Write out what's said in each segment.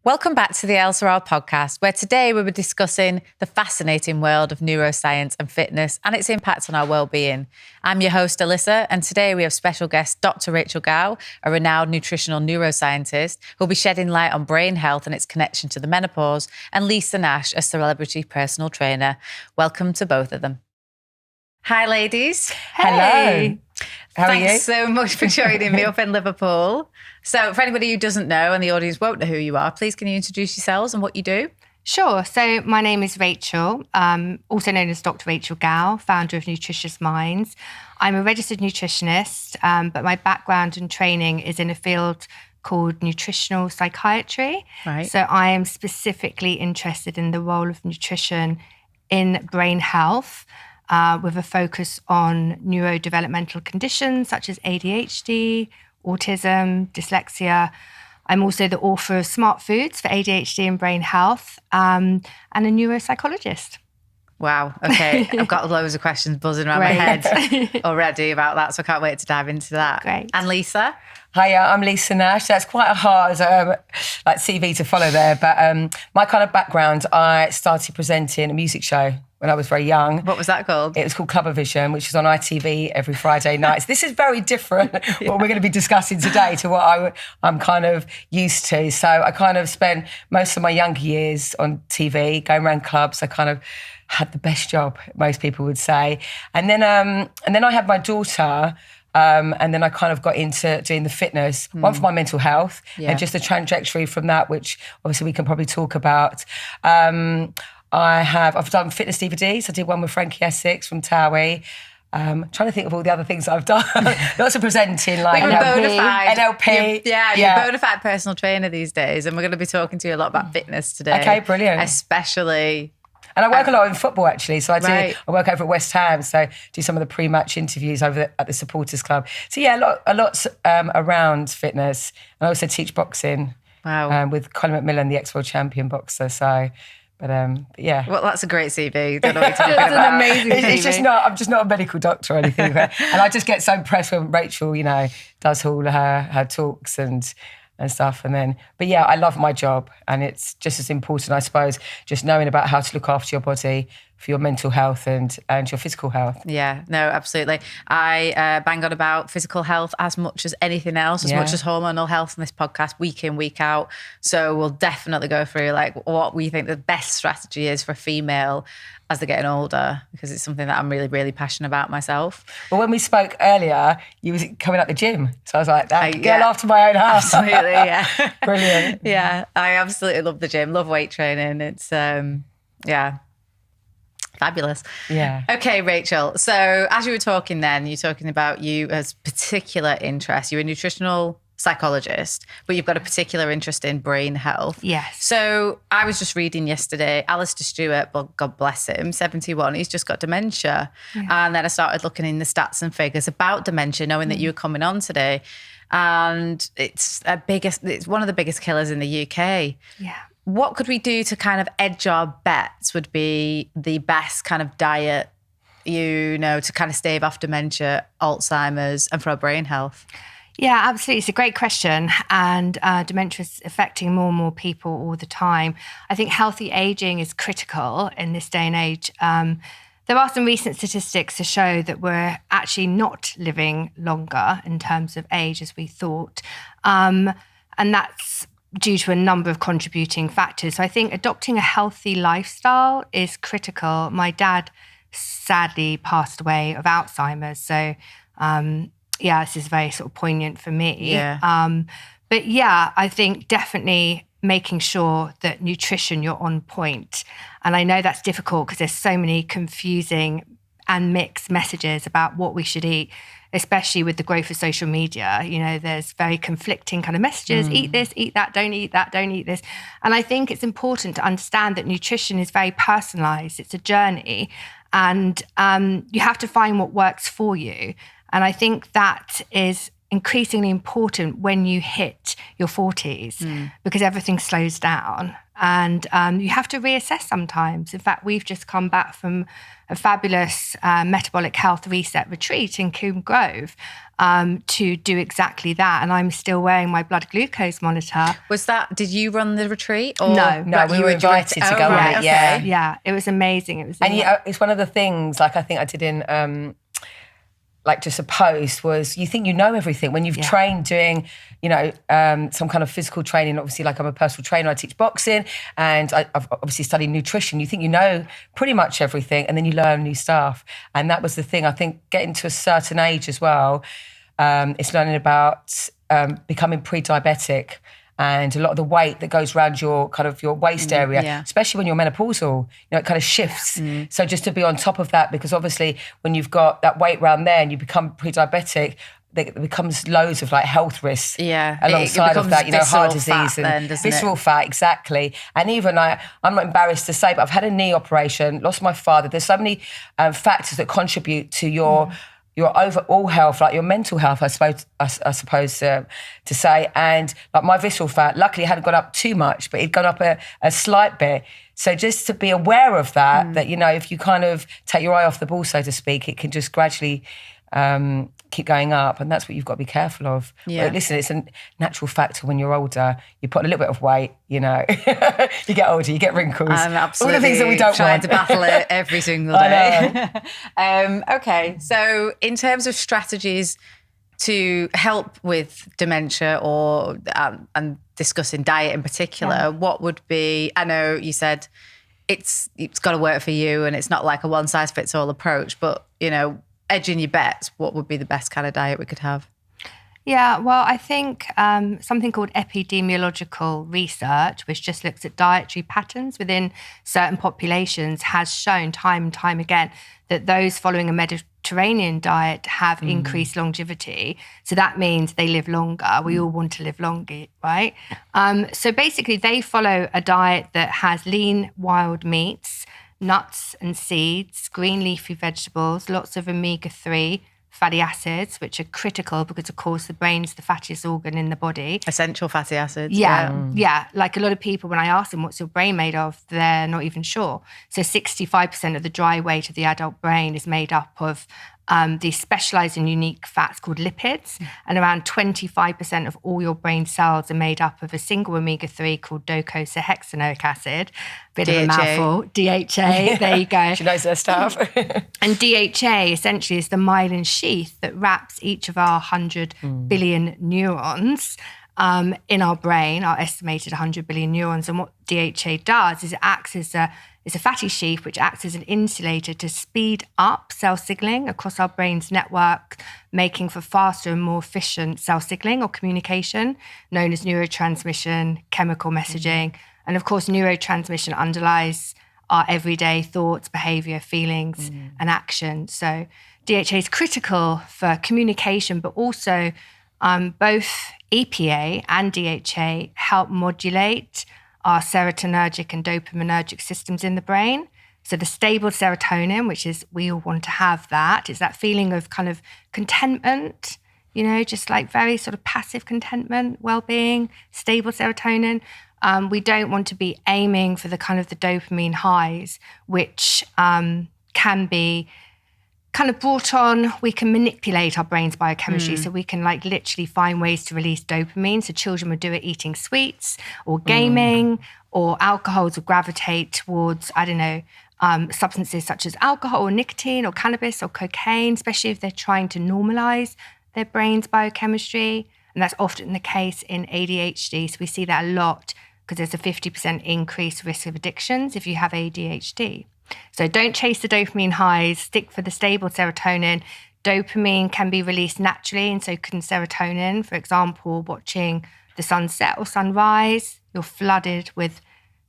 Welcome back to the Elle-Sera podcast, where today we were discussing the fascinating world of neuroscience and fitness and its impact on our well-being. I'm your host, Alyssa, and today we have special guest Dr. Rachel Gow, a renowned nutritional neuroscientist who'll be shedding light on brain health and its connection to the menopause, and Lisa Nash, a celebrity personal trainer. Welcome to both of them. Hi, ladies. Hello. How are you? Thanks so much for joining me up in Liverpool. So for anybody who doesn't know and the audience won't know who you are, please can you introduce yourselves and what you do? Sure. So my name is Rachel, also known as Dr. Rachel Gow, founder of Nutritious Minds. I'm a registered nutritionist, but my background and training is in a field called nutritional psychiatry. Right. So I am specifically interested in the role of nutrition in brain health, with a focus on neurodevelopmental conditions such as ADHD, autism, dyslexia. I'm also the author of Smart Foods for ADHD and Brain Health, and a neuropsychologist. Wow. Okay. I've got loads of questions buzzing around my head already about that, so I can't wait to dive into that. Great. And Lisa? Hiya, I'm Lisa Nash. That's quite a hard CV to follow there, but my kind of background, I started presenting a music show when I was very young. What was that called? It was called Clubber Vision, which is on ITV every Friday nights. This is very different, what we're going to be discussing today, to what I'm kind of used to. So I kind of spent most of my younger years on TV, going around clubs. I kind of had the best job, most people would say. And then I had my daughter, and then I kind of got into doing the fitness, one for my mental health, and just the trajectory from that, which obviously we can probably talk about. I've done fitness DVDs. I did one with Frankie Essex from Towie. Trying to think of all the other things I've done. Lots of presenting, like NLP. You're a bona fide personal trainer these days, and we're going to be talking to you a lot about fitness today. Okay, brilliant. Especially... And I work a lot in football, actually. So I work over at West Ham, so do some of the pre-match interviews over at the Supporters Club. So yeah, a lot around fitness. And I also teach boxing. Wow. With Colin McMillan, the ex-world champion boxer. So, but yeah. Well, that's a great CV. Don't know what you're talking about. An amazing CV. It's just not. I'm just not a medical doctor or anything. And I just get so impressed when Rachel, does all her talks and stuff. And then, but yeah, I love my job, and it's just as important, I suppose, just knowing about how to look after your body for your mental health and your physical health. Yeah, no, absolutely. I bang on about physical health as much as anything else, as much as hormonal health in this podcast, week in, week out. So we'll definitely go through like what we think the best strategy is for a female as they're getting older, because it's something that I'm really, really passionate about myself. Well, when we spoke earlier, you was coming up the gym. So I was like, that girl after my own heart. Absolutely, yeah. Brilliant. Yeah, I absolutely love the gym, love weight training. It's, fabulous. Yeah. Okay, Rachel. So as you were talking then, you're talking about you as particular interest. You're a nutritional psychologist, but you've got a particular interest in brain health. Yes. So I was just reading yesterday, Alistair Stewart, well, God bless him, 71, he's just got dementia. Yeah. And then I started looking in the stats and figures about dementia, knowing that you were coming on today. And it's one of the biggest killers in the UK. Yeah. What could we do to kind of edge our bets would be the best kind of diet, to kind of stave off dementia, Alzheimer's, and for our brain health? Yeah, absolutely. It's a great question. And dementia is affecting more and more people all the time. I think healthy aging is critical in this day and age. There are some recent statistics to show that we're actually not living longer in terms of age as we thought. And that's due to a number of contributing factors. So I think adopting a healthy lifestyle is critical. My dad sadly passed away of Alzheimer's. So, this is very sort of poignant for me. Yeah. But yeah, I think definitely making sure that nutrition, you're on point. And I know that's difficult because there's so many confusing and mixed messages about what we should eat, especially with the growth of social media. There's very conflicting kind of messages. Eat this, eat that, don't eat that, don't eat this. And I think it's important to understand that nutrition is very personalized. It's a journey. And you have to find what works for you. And I think that is increasingly important when you hit your 40s because everything slows down. And you have to reassess sometimes. In fact, we've just come back from a fabulous metabolic health reset retreat in Coombe Grove to do exactly that. And I'm still wearing my blood glucose monitor. Did you run the retreat? Or No, we were invited to go on it, yeah. Yeah, it was amazing. It was, it's one of the things, like I think I did in like just a post, was you think you know everything when you've trained doing, some kind of physical training. Obviously, like I'm a personal trainer, I teach boxing, and I've obviously studied nutrition. You think you know pretty much everything, and then you learn new stuff. And that was the thing. I think getting to a certain age as well, it's learning about becoming pre-diabetic. And a lot of the weight that goes around your waist area, especially when you're menopausal, it kind of shifts. So just to be on top of that, because obviously when you've got that weight around there and you become pre-diabetic, there becomes loads of like health risks alongside of that, heart disease and visceral fat, exactly. And even I'm not embarrassed to say, but I've had a knee operation, lost my father. There's so many factors that contribute to your overall health, like your mental health, I suppose to say. And like my visceral fat, luckily it hadn't gone up too much, but it'd gone up a slight bit. So just to be aware of that, that, if you kind of take your eye off the ball, so to speak, it can just gradually keep going up. And that's what you've got to be careful of. Yeah. But listen, it's a natural factor when you're older. You put a little bit of weight, you get older, you get wrinkles. I'm absolutely all the things that we don't trying want. to battle it every single day. Okay, so in terms of strategies to help with dementia or and discussing diet in particular, what would be, I know you said it's got to work for you and it's not like a one size fits all approach, but, edging your bets, what would be the best kind of diet we could have? Yeah, well, I think something called epidemiological research, which just looks at dietary patterns within certain populations, has shown time and time again that those following a Mediterranean diet have increased longevity. So that means they live longer. We all want to live longer, right? So basically they follow a diet that has lean wild meats, nuts and seeds, green leafy vegetables, lots of omega-3 fatty acids, which are critical because, of course, the brain's the fattiest organ in the body. Essential fatty acids. Yeah. Like a lot of people, when I ask them, what's your brain made of, they're not even sure. So 65% of the dry weight of the adult brain is made up of these specialized and unique fats called lipids, and around 25% of all your brain cells are made up of a single omega-3 called docosahexaenoic acid. Bit of a mouthful. DHA, there you go. She knows her stuff. And DHA essentially is the myelin sheath that wraps each of our 100 billion neurons in our brain, our estimated 100 billion neurons. And what DHA does is it acts as it's a fatty sheath which acts as an insulator to speed up cell signaling across our brain's network, making for faster and more efficient cell signaling or communication, known as neurotransmission, chemical messaging. And of course, neurotransmission underlies our everyday thoughts, behaviour, feelings, and action. So DHA is critical for communication, but also both EPA and DHA help modulate our serotonergic and dopaminergic systems in the brain. So the stable serotonin, which is, we all want to have that, is that feeling of kind of contentment, just like very sort of passive contentment, well-being, stable serotonin. We don't want to be aiming for the kind of the dopamine highs, which can be kind of brought on. We can manipulate our brain's biochemistry, so we can like literally find ways to release dopamine. So children would do it eating sweets or gaming, or alcohols will gravitate towards, substances such as alcohol or nicotine or cannabis or cocaine, especially if they're trying to normalize their brain's biochemistry. And that's often the case in ADHD. So we see that a lot because there's a 50% increased risk of addictions if you have ADHD. So don't chase the dopamine highs, stick for the stable serotonin. Dopamine can be released naturally, and so can serotonin. For example, watching the sunset or sunrise, you're flooded with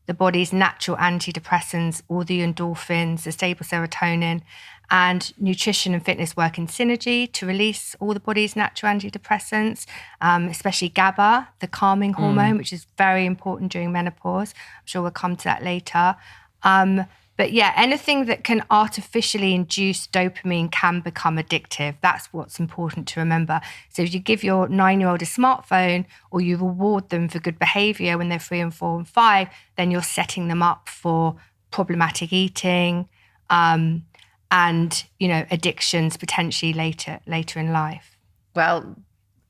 the body's natural antidepressants, all the endorphins, the stable serotonin, and nutrition and fitness work in synergy to release all the body's natural antidepressants, especially GABA, the calming hormone, which is very important during menopause. I'm sure we'll come to that later. But yeah, anything that can artificially induce dopamine can become addictive. That's what's important to remember. So if you give your 9-year-old a smartphone or you reward them for good behaviour when they're 3 and 4 and 5, then you're setting them up for problematic eating and, addictions potentially later in life. Well,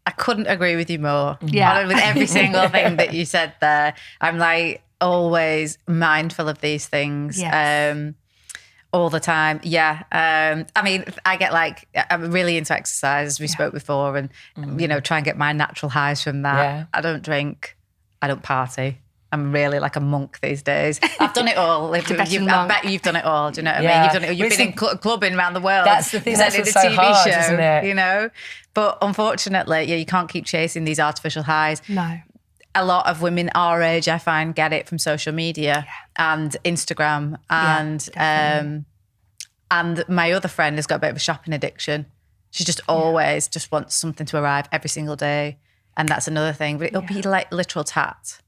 I couldn't agree with you more. Yeah. With every single thing that you said there. I'm like always mindful of these things. Yes. All the time. Yeah. I mean, I'm really into exercise, as we spoke before, and, try and get my natural highs from that. Yeah. I don't drink. I don't party. I'm really like a monk these days. I've done it all. I bet you've done it all. Do you know what I mean? You've done it. You've been in clubbing around the world. That's the thing. That's what's so hard, isn't it? But unfortunately, you can't keep chasing these artificial highs. No. A lot of women our age, I find, get it from social media and Instagram. And my other friend has got a bit of a shopping addiction. She just always just wants something to arrive every single day. And that's another thing. But it'll be like literal tat,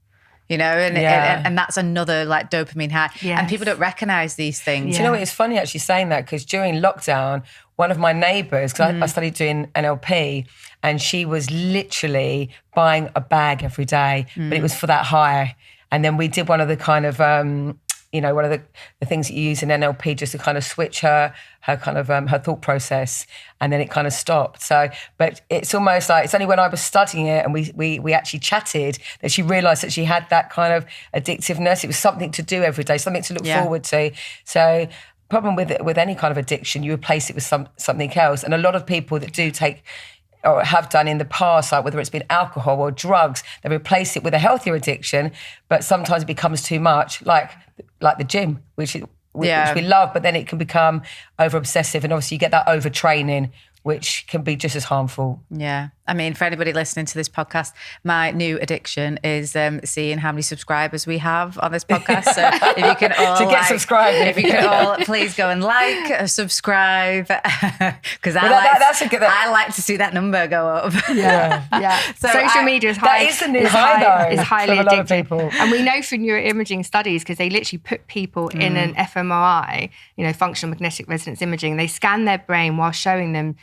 and that's another like dopamine high. Yes. And people don't recognise these things. Do you know what? It's funny actually saying that, because during lockdown, one of my neighbours, because I studied doing NLP, and she was literally buying a bag every day, but it was for that high. And then we did one of the kind of, one of the things that you use in NLP just to kind of switch her kind of her thought process, and then it kind of stopped. So, but it's almost like it's only when I was studying it and we actually chatted that she realised that she had that kind of addictiveness. It was something to do every day, something to look forward to. So, problem with any kind of addiction, you replace it with something else. And a lot of people that do take or have done in the past, like whether it's been alcohol or drugs, they replace it with a healthier addiction, but sometimes it becomes too much, like the gym, which we love, but then it can become over obsessive, and obviously you get that overtraining, which can be just as harmful. Yeah. I mean, for anybody listening to this podcast, my new addiction is seeing how many subscribers we have on this podcast. So if you can all if you can all please go and subscribe, because I like to see that number go up. Yeah. So social media is high. That is the new high, though. Is highly for a lot of addictive. people. And we know from neuroimaging studies, because they literally put people in an fMRI, functional magnetic resonance imaging. They scan their brain while showing them,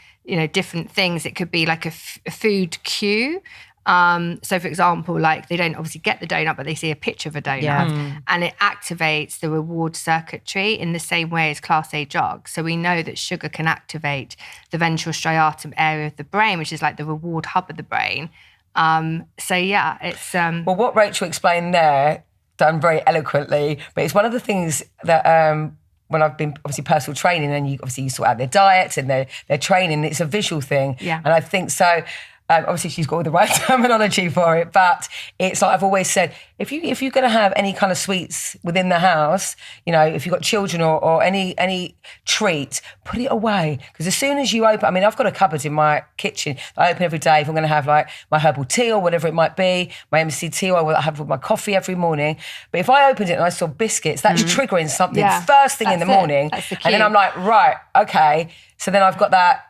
different things. It could be like a food cue. So for example, like they don't obviously get the donut, but they see a picture of a donut and it activates the reward circuitry in the same way as class A drugs. So we know that sugar can activate the ventral striatum area of the brain, which is like the reward hub of the brain. It's... Well, what Rachel explained there, done very eloquently, but it's one of the things that... when I've been obviously personal training, and you sort out their diets and their training, it's a visual thing. Yeah. And I think so. Obviously, she's got all the right terminology for it, but it's like I've always said, if you're going to have any kind of sweets within the house, if you've got children or any treat, put it away, because as soon as you open, I mean, I've got a cupboard in my kitchen that I open every day if I'm going to have like my herbal tea or whatever it might be, my MCT or I have with my coffee every morning. But if I opened it and I saw biscuits, that's triggering something first thing in the morning, and then I'm like, right, okay, so then I've got that.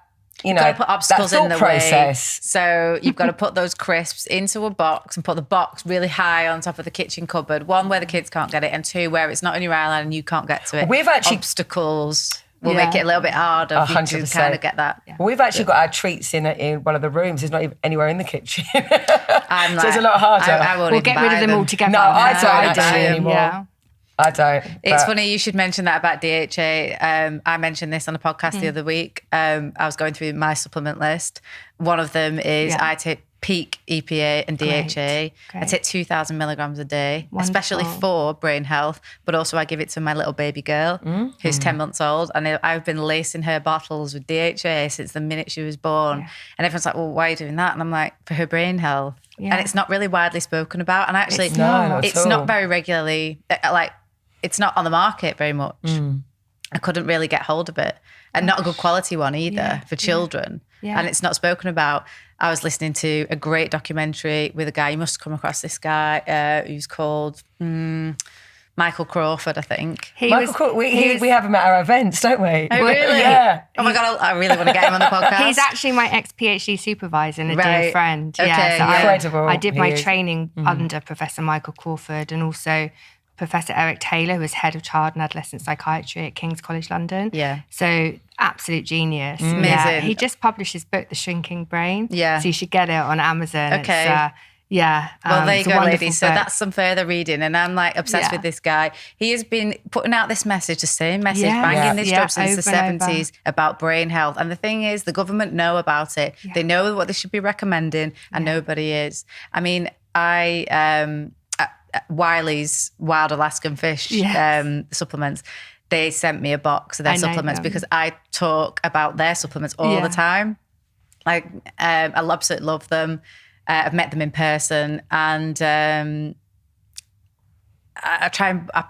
You've got to put obstacles in the process. way. So you've got to put those crisps into a box and put the box really high on top of the kitchen cupboard. 1, where the kids can't get it, and 2, where it's not in your eye line and you can't get to it. We've actually... Obstacles will make it a little bit harder for you to kind of get that. Yeah. Well, we've actually got our treats in one of the rooms. There's not even anywhere in the kitchen. So it's a lot harder. We'll get rid of them all together. No, I don't actually anymore. Yeah. I don't. It's funny you should mention that about DHA. I mentioned this on a podcast the other week. I was going through my supplement list. One of them is I take peak EPA and DHA. Great. I take 2,000 milligrams a day, especially for brain health, but also I give it to my little baby girl who's 10 months old, and I've been lacing her bottles with DHA since the minute she was born. Yeah. And everyone's like, well, why are you doing that? And I'm like, for her brain health. Yeah. And it's not really widely spoken about. And actually, it's not very regularly, it's not on the market very much. I couldn't really get hold of it. And not a good quality one either for children. Yeah. And it's not spoken about. I was listening to a great documentary with a guy, you must have come across this guy, who's called Michael Crawford, I think. We have him at our events, don't we? Oh, really? Yeah. Oh my God, I really want to get him on the podcast. He's actually my ex-PhD supervisor and a dear friend. Okay, so incredible. I did my training under Professor Michael Crawford, and also Professor Eric Taylor, who was head of child and adolescent psychiatry at King's College London. Yeah. So absolute genius. Amazing. Yeah. He just published his book, The Shrinking Brain. Yeah. So you should get it on Amazon. Okay. Well, there you go, ladies. So book. that's some further reading. And I'm like obsessed with this guy. He has been putting out this message, the same message, banging this drum since the 70s about brain health. And the thing is, the government know about it. Yeah. They know what they should be recommending, and nobody is. I mean, Wiley's Wild Alaskan Fish supplements, they sent me a box of their supplements because I talk about their supplements all the time. Like, I absolutely love them. I've met them in person, and I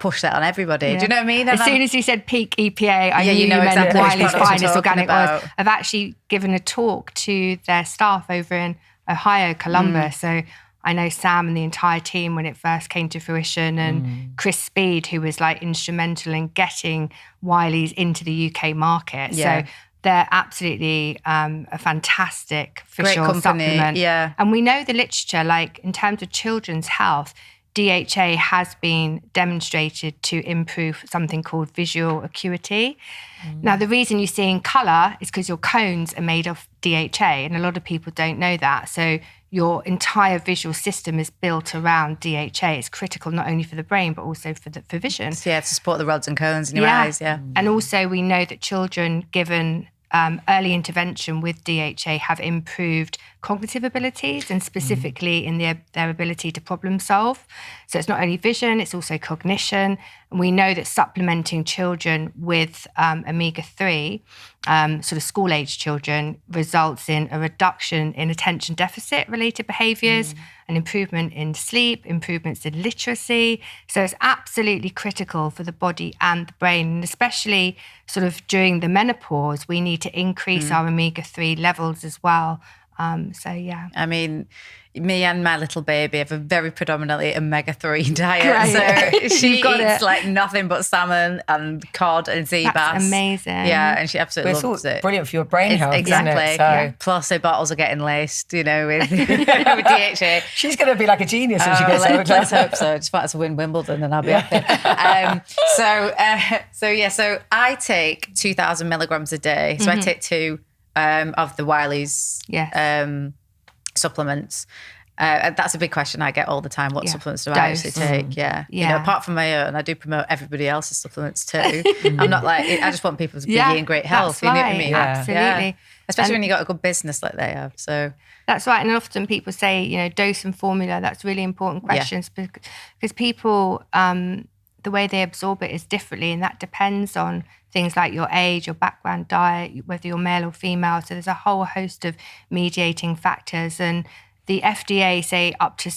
push that on everybody. Yeah. Do you know what I mean? As soon as you said peak EPA, I knew you meant exactly Wiley's Finest Organic Oils. I've actually given a talk to their staff over in Ohio, Columbus. So I know Sam and the entire team when it first came to fruition, and Chris Speed, who was like instrumental in getting Wiley's into the UK market. Yeah. So they're absolutely a fantastic fish oil supplement. Yeah. And we know the literature, like in terms of children's health, DHA has been demonstrated to improve something called visual acuity. Now, the reason you're seeing colour is because your cones are made of DHA, and a lot of people don't know that. So your entire visual system is built around DHA. It's critical not only for the brain, but also for vision. So to support the rods and cones in your eyes, And also we know that children given early intervention with DHA have improved cognitive abilities, and specifically in their ability to problem solve. So it's not only vision, it's also cognition. And we know that supplementing children with omega-3, sort of school-age children, results in a reduction in attention deficit-related behaviours, an improvement in sleep, improvements in literacy. So it's absolutely critical for the body and the brain, and especially sort of during the menopause, we need to increase our omega-3 levels as well. I mean, me and my little baby have a very predominantly omega-3 diet. Great. So she eats like nothing but salmon and cod and sea bass. That's amazing. Yeah, and she absolutely loves it. Brilliant for your brain health, exactly. Isn't it? So. Plus, her bottles are getting laced, with DHA. She's going to be like a genius when she gets over. Let's hope so. Just want to win Wimbledon and I'll be happy. So I take 2,000 milligrams a day. So I take 2 of the Wiley's supplements. That's a big question I get all the time. What supplements do I actually take? Apart from my own, I do promote everybody else's supplements too. I'm not like, I just want people to be in great health. You know what I mean? Absolutely. Yeah. Especially when you got a good business like they have. So that's right. And often people say, dose and formula. That's really important questions because people, the way they absorb it is differently, and that depends on things like your age, your background, diet, whether you're male or female. So there's a whole host of mediating factors, and the FDA say up to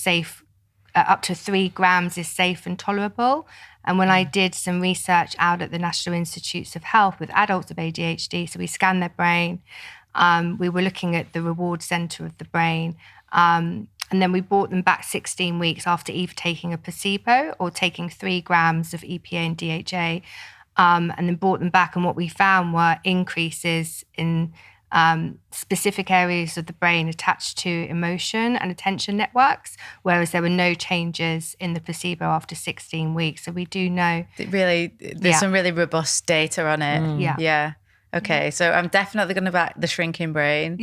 3 grams is safe and tolerable. And when I did some research out at the National Institutes of Health with adults with ADHD, so we scanned their brain, we were looking at the reward center of the brain, and then we brought them back 16 weeks after either taking a placebo or taking 3 grams of EPA and DHA, and then brought them back. And what we found were increases in specific areas of the brain attached to emotion and attention networks, whereas there were no changes in the placebo after 16 weeks. So we do know. There's some really robust data on it. Yeah. Okay, so I'm definitely going to back the shrinking brain.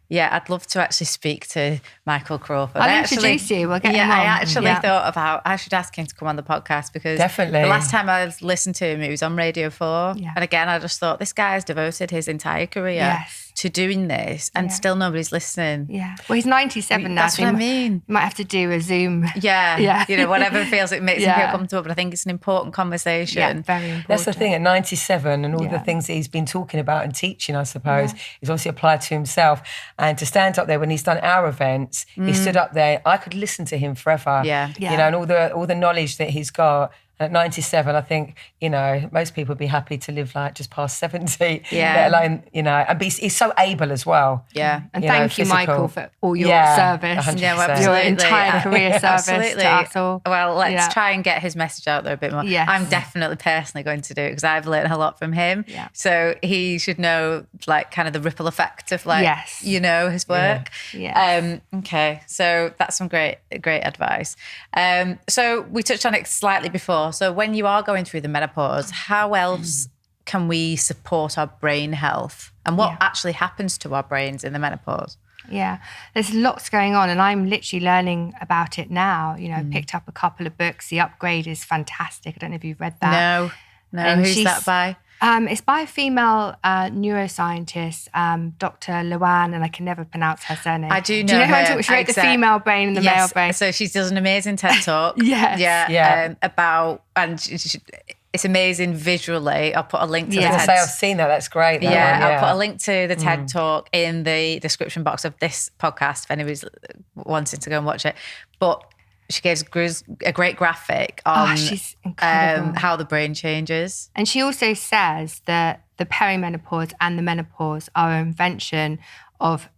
Yeah, I'd love to actually speak to Michael Crawford. I'll introduce you. We'll get him on. I actually thought about, I should ask him to come on the podcast because definitely. The last time I listened to him, it was on Radio 4. Yeah. And again, I just thought this guy has devoted his entire career to doing this and still nobody's listening. Yeah. Well, he's 97 now. That's what I mean. You might have to do a Zoom. Yeah. Whatever feels it makes him feel comfortable. But I think it's an important conversation. Yeah, very important. That's the thing, at 97 and all the things that he's been talking about and teaching, I suppose, is obviously applied to himself. And to stand up there when he's done our events, he stood up there. I could listen to him forever. And all the knowledge that he's got. At 97, I think, most people would be happy to live like just past 70, let alone, and he's so able as well. Yeah. And thank you, Michael, for all your service. 100%. Yeah, absolutely. Your entire career service to us all. Well, let's try and get his message out there a bit more. Yes. I'm definitely personally going to do it because I've learned a lot from him. Yeah. So he should know like kind of the ripple effect of his work. Yeah. Okay. So that's some great advice. So we touched on it slightly before, before. So when you are going through the menopause, how else can we support our brain health? And what actually happens to our brains in the menopause? Yeah, there's lots going on, and I'm literally learning about it now. You know, I picked up a couple of books. The Upgrade is fantastic. I don't know if you've read that. No. And Who's that by? It's by a female neuroscientist, Dr. Luan, and I can never pronounce her surname. I do know. Do you know her. who I'm talking? She wrote The Female Brain and the Male Brain. So she does an amazing TED Talk. It's amazing visually. I'll put a link to the TED. I've seen that. That's great. I'll put a link to the TED Talk in the description box of this podcast if anybody's wanting to go and watch it. But she gives a great graphic on she's incredible. How the brain changes. And she also says that the perimenopause and the menopause are an invention of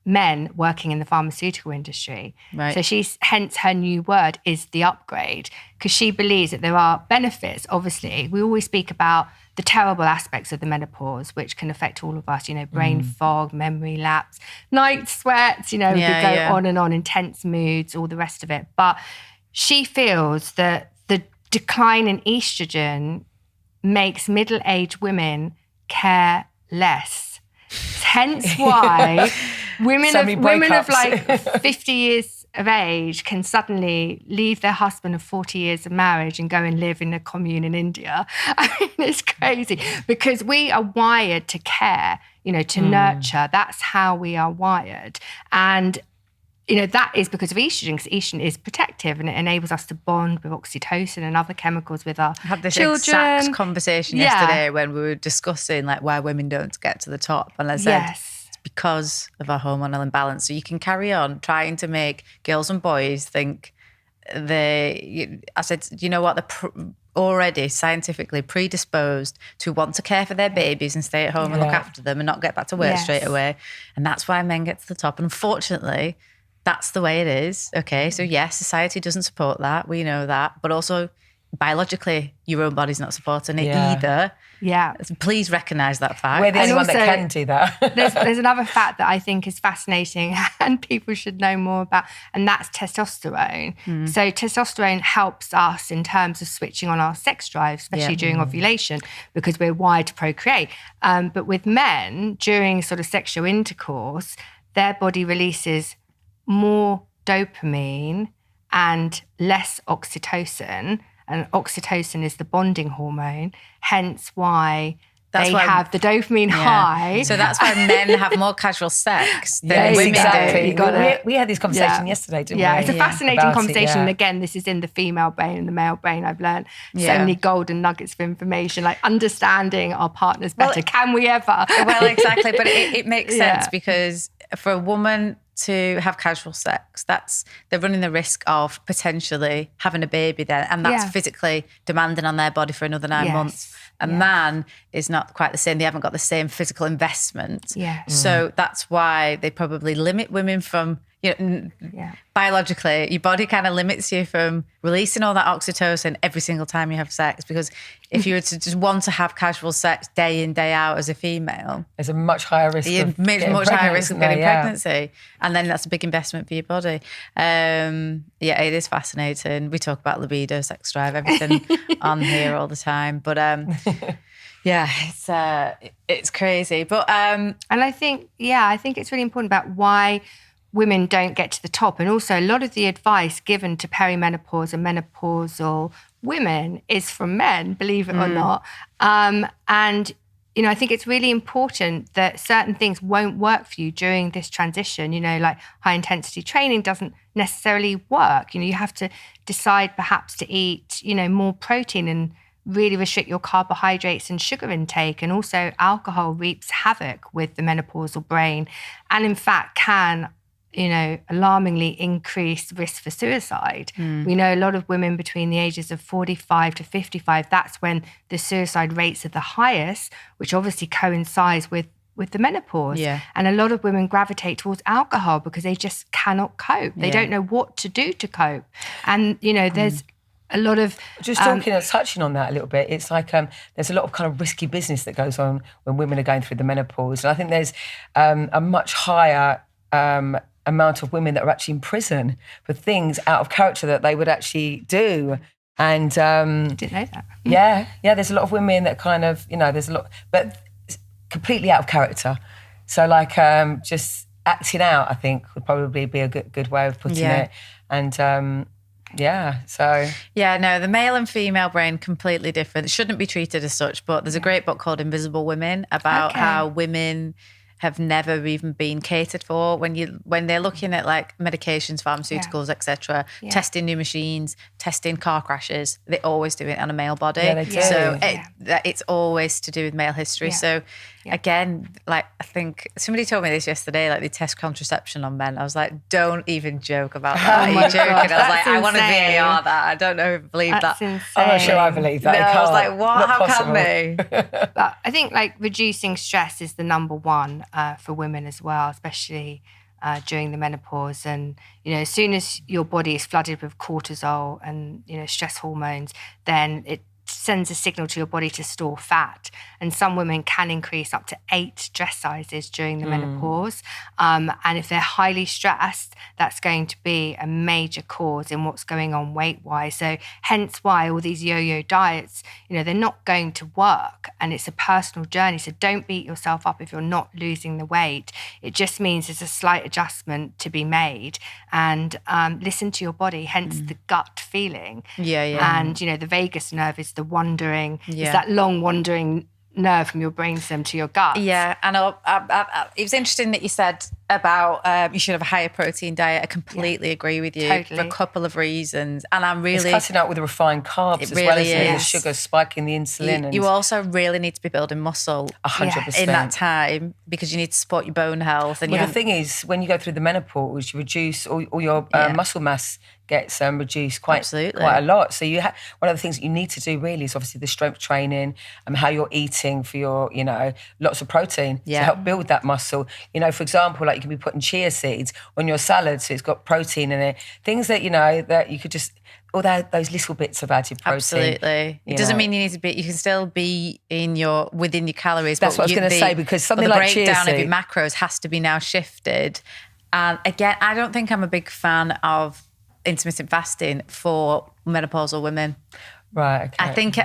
men working in the pharmaceutical industry. Right. So hence her new word is the upgrade, because she believes that there are benefits. Obviously, we always speak about the terrible aspects of the menopause, which can affect all of us, you know, brain fog, memory lapse, night sweats, you know, we could go on and on, intense moods, all the rest of it. But she feels that the decline in estrogen makes middle-aged women care less. Hence why women of like 50 years of age can suddenly leave their husband of 40 years of marriage and go and live in a commune in India. I mean, it's crazy because we are wired to care, you know, to nurture. That's how we are wired. And, you know, that is because of estrogen, because estrogen is protective and it enables us to bond with oxytocin and other chemicals with our children. I had this exact conversation yesterday when we were discussing like why women don't get to the top. And I said, it's because of our hormonal imbalance. So you can carry on trying to make girls and boys think I said, you know what, they're already scientifically predisposed to want to care for their babies and stay at home and look after them and not get back to work straight away. And that's why men get to the top. And unfortunately, that's the way it is. Okay, so yes, society doesn't support that. We know that. But also, biologically, your own body's not supporting it either. Yeah. Please recognise that fact. We're the only one that can do that. there's another fact that I think is fascinating and people should know more about, and that's testosterone. So testosterone helps us in terms of switching on our sex drive, especially during ovulation, because we're wired to procreate. But with men, during sort of sexual intercourse, their body releases more dopamine and less oxytocin. And oxytocin is the bonding hormone, hence why they have the dopamine high. So that's why men have more casual sex than women do. We had this conversation yesterday, didn't we? Yeah, it's a fascinating conversation. And again, this is in the female brain and the male brain. I've learned so many golden nuggets of information, like understanding our partners better. Can we ever? Well, exactly. But it makes sense because for a woman to have casual sex, they're running the risk of potentially having a baby then, and that's physically demanding on their body for another 9 months. A man is not quite the same. They haven't got the same physical investment. So that's why they probably limit women from, biologically, your body kind of limits you from releasing all that oxytocin every single time you have sex, because if you were to just want to have casual sex day in, day out as a female, there's a much higher risk of getting pregnancy. And then that's a big investment for your body. It is fascinating. We talk about libido, sex drive, everything on here all the time. But it's crazy. But and I think it's really important about why women don't get to the top. And also a lot of the advice given to perimenopause and menopausal women is from men, believe it or not. And, you know, I think it's really important that certain things won't work for you during this transition. You know, like high intensity training doesn't necessarily work. You know, you have to decide perhaps to eat, you know, more protein and really restrict your carbohydrates and sugar intake. And also alcohol reaps havoc with the menopausal brain and in fact can, you know, alarmingly increased risk for suicide. We know a lot of women between the ages of 45 to 55, that's when the suicide rates are the highest, which obviously coincides with the menopause. And a lot of women gravitate towards alcohol because they just cannot cope. They don't know what to do to cope. And, you know, there's a lot of... Just touching on that a little bit, it's like there's a lot of kind of risky business that goes on when women are going through the menopause. And I think there's a much higher... amount of women that are actually in prison for things out of character that they would actually do. And Didn't know that. yeah, there's a lot of women that kind of, there's a lot, but completely out of character. So like just acting out, I think, would probably be a good way of putting it. And so. Yeah, no, the male and female brain, completely different. It shouldn't be treated as such, but there's a great book called Invisible Women about how women have never even been catered for when they're looking at like medications, pharmaceuticals, etc. Testing new machines, testing car crashes. They always do it on a male body. Yeah, they do. So it's always to do with male history. Yeah. So again, like I think somebody told me this yesterday, like they test contraception on men. I was like, don't even joke about that. Are you joking? I was like, I want to VAR that. I don't know if I believe That's that. insane. I'm not sure I believe that. No, I was like, what? How possible. can they? But I think like reducing stress is the number one for women as well, especially during the menopause. And, as soon as your body is flooded with cortisol and, stress hormones, then it sends a signal to your body to store fat. And some women can increase up to 8 dress sizes during the menopause. And if they're highly stressed, that's going to be a major cause in what's going on weight-wise. So hence why all these yo-yo diets, they're not going to work, and it's a personal journey. So don't beat yourself up if you're not losing the weight. It just means there's a slight adjustment to be made, and listen to your body, hence the gut feeling. And, the vagus nerve is the wandering, it's that long wandering nerve from your brainstem to your gut. Yeah, and it was interesting that you said about you should have a higher protein diet. I completely agree with you for a couple of reasons. And I'm really... It's cutting out with the refined carbs as well as the sugar, spiking the insulin. You also really need to be building muscle 100%. in that time, because you need to support your bone health. And the thing is, when you go through the menopause, you reduce all your muscle mass gets reduced quite a lot. So one of the things that you need to do really is obviously the strength training and how you're eating for your, lots of protein to help build that muscle. For example, like you can be putting chia seeds on your salad, so it's got protein in it. Things that, that you could just, all those little bits of added protein. Absolutely. It doesn't mean you need to be, you can still be within your calories. That's what I was going to say, because something like chia seed. The breakdown of your macros has to be now shifted. And again, I don't think I'm a big fan of intermittent fasting for menopausal women. Right, okay. I think,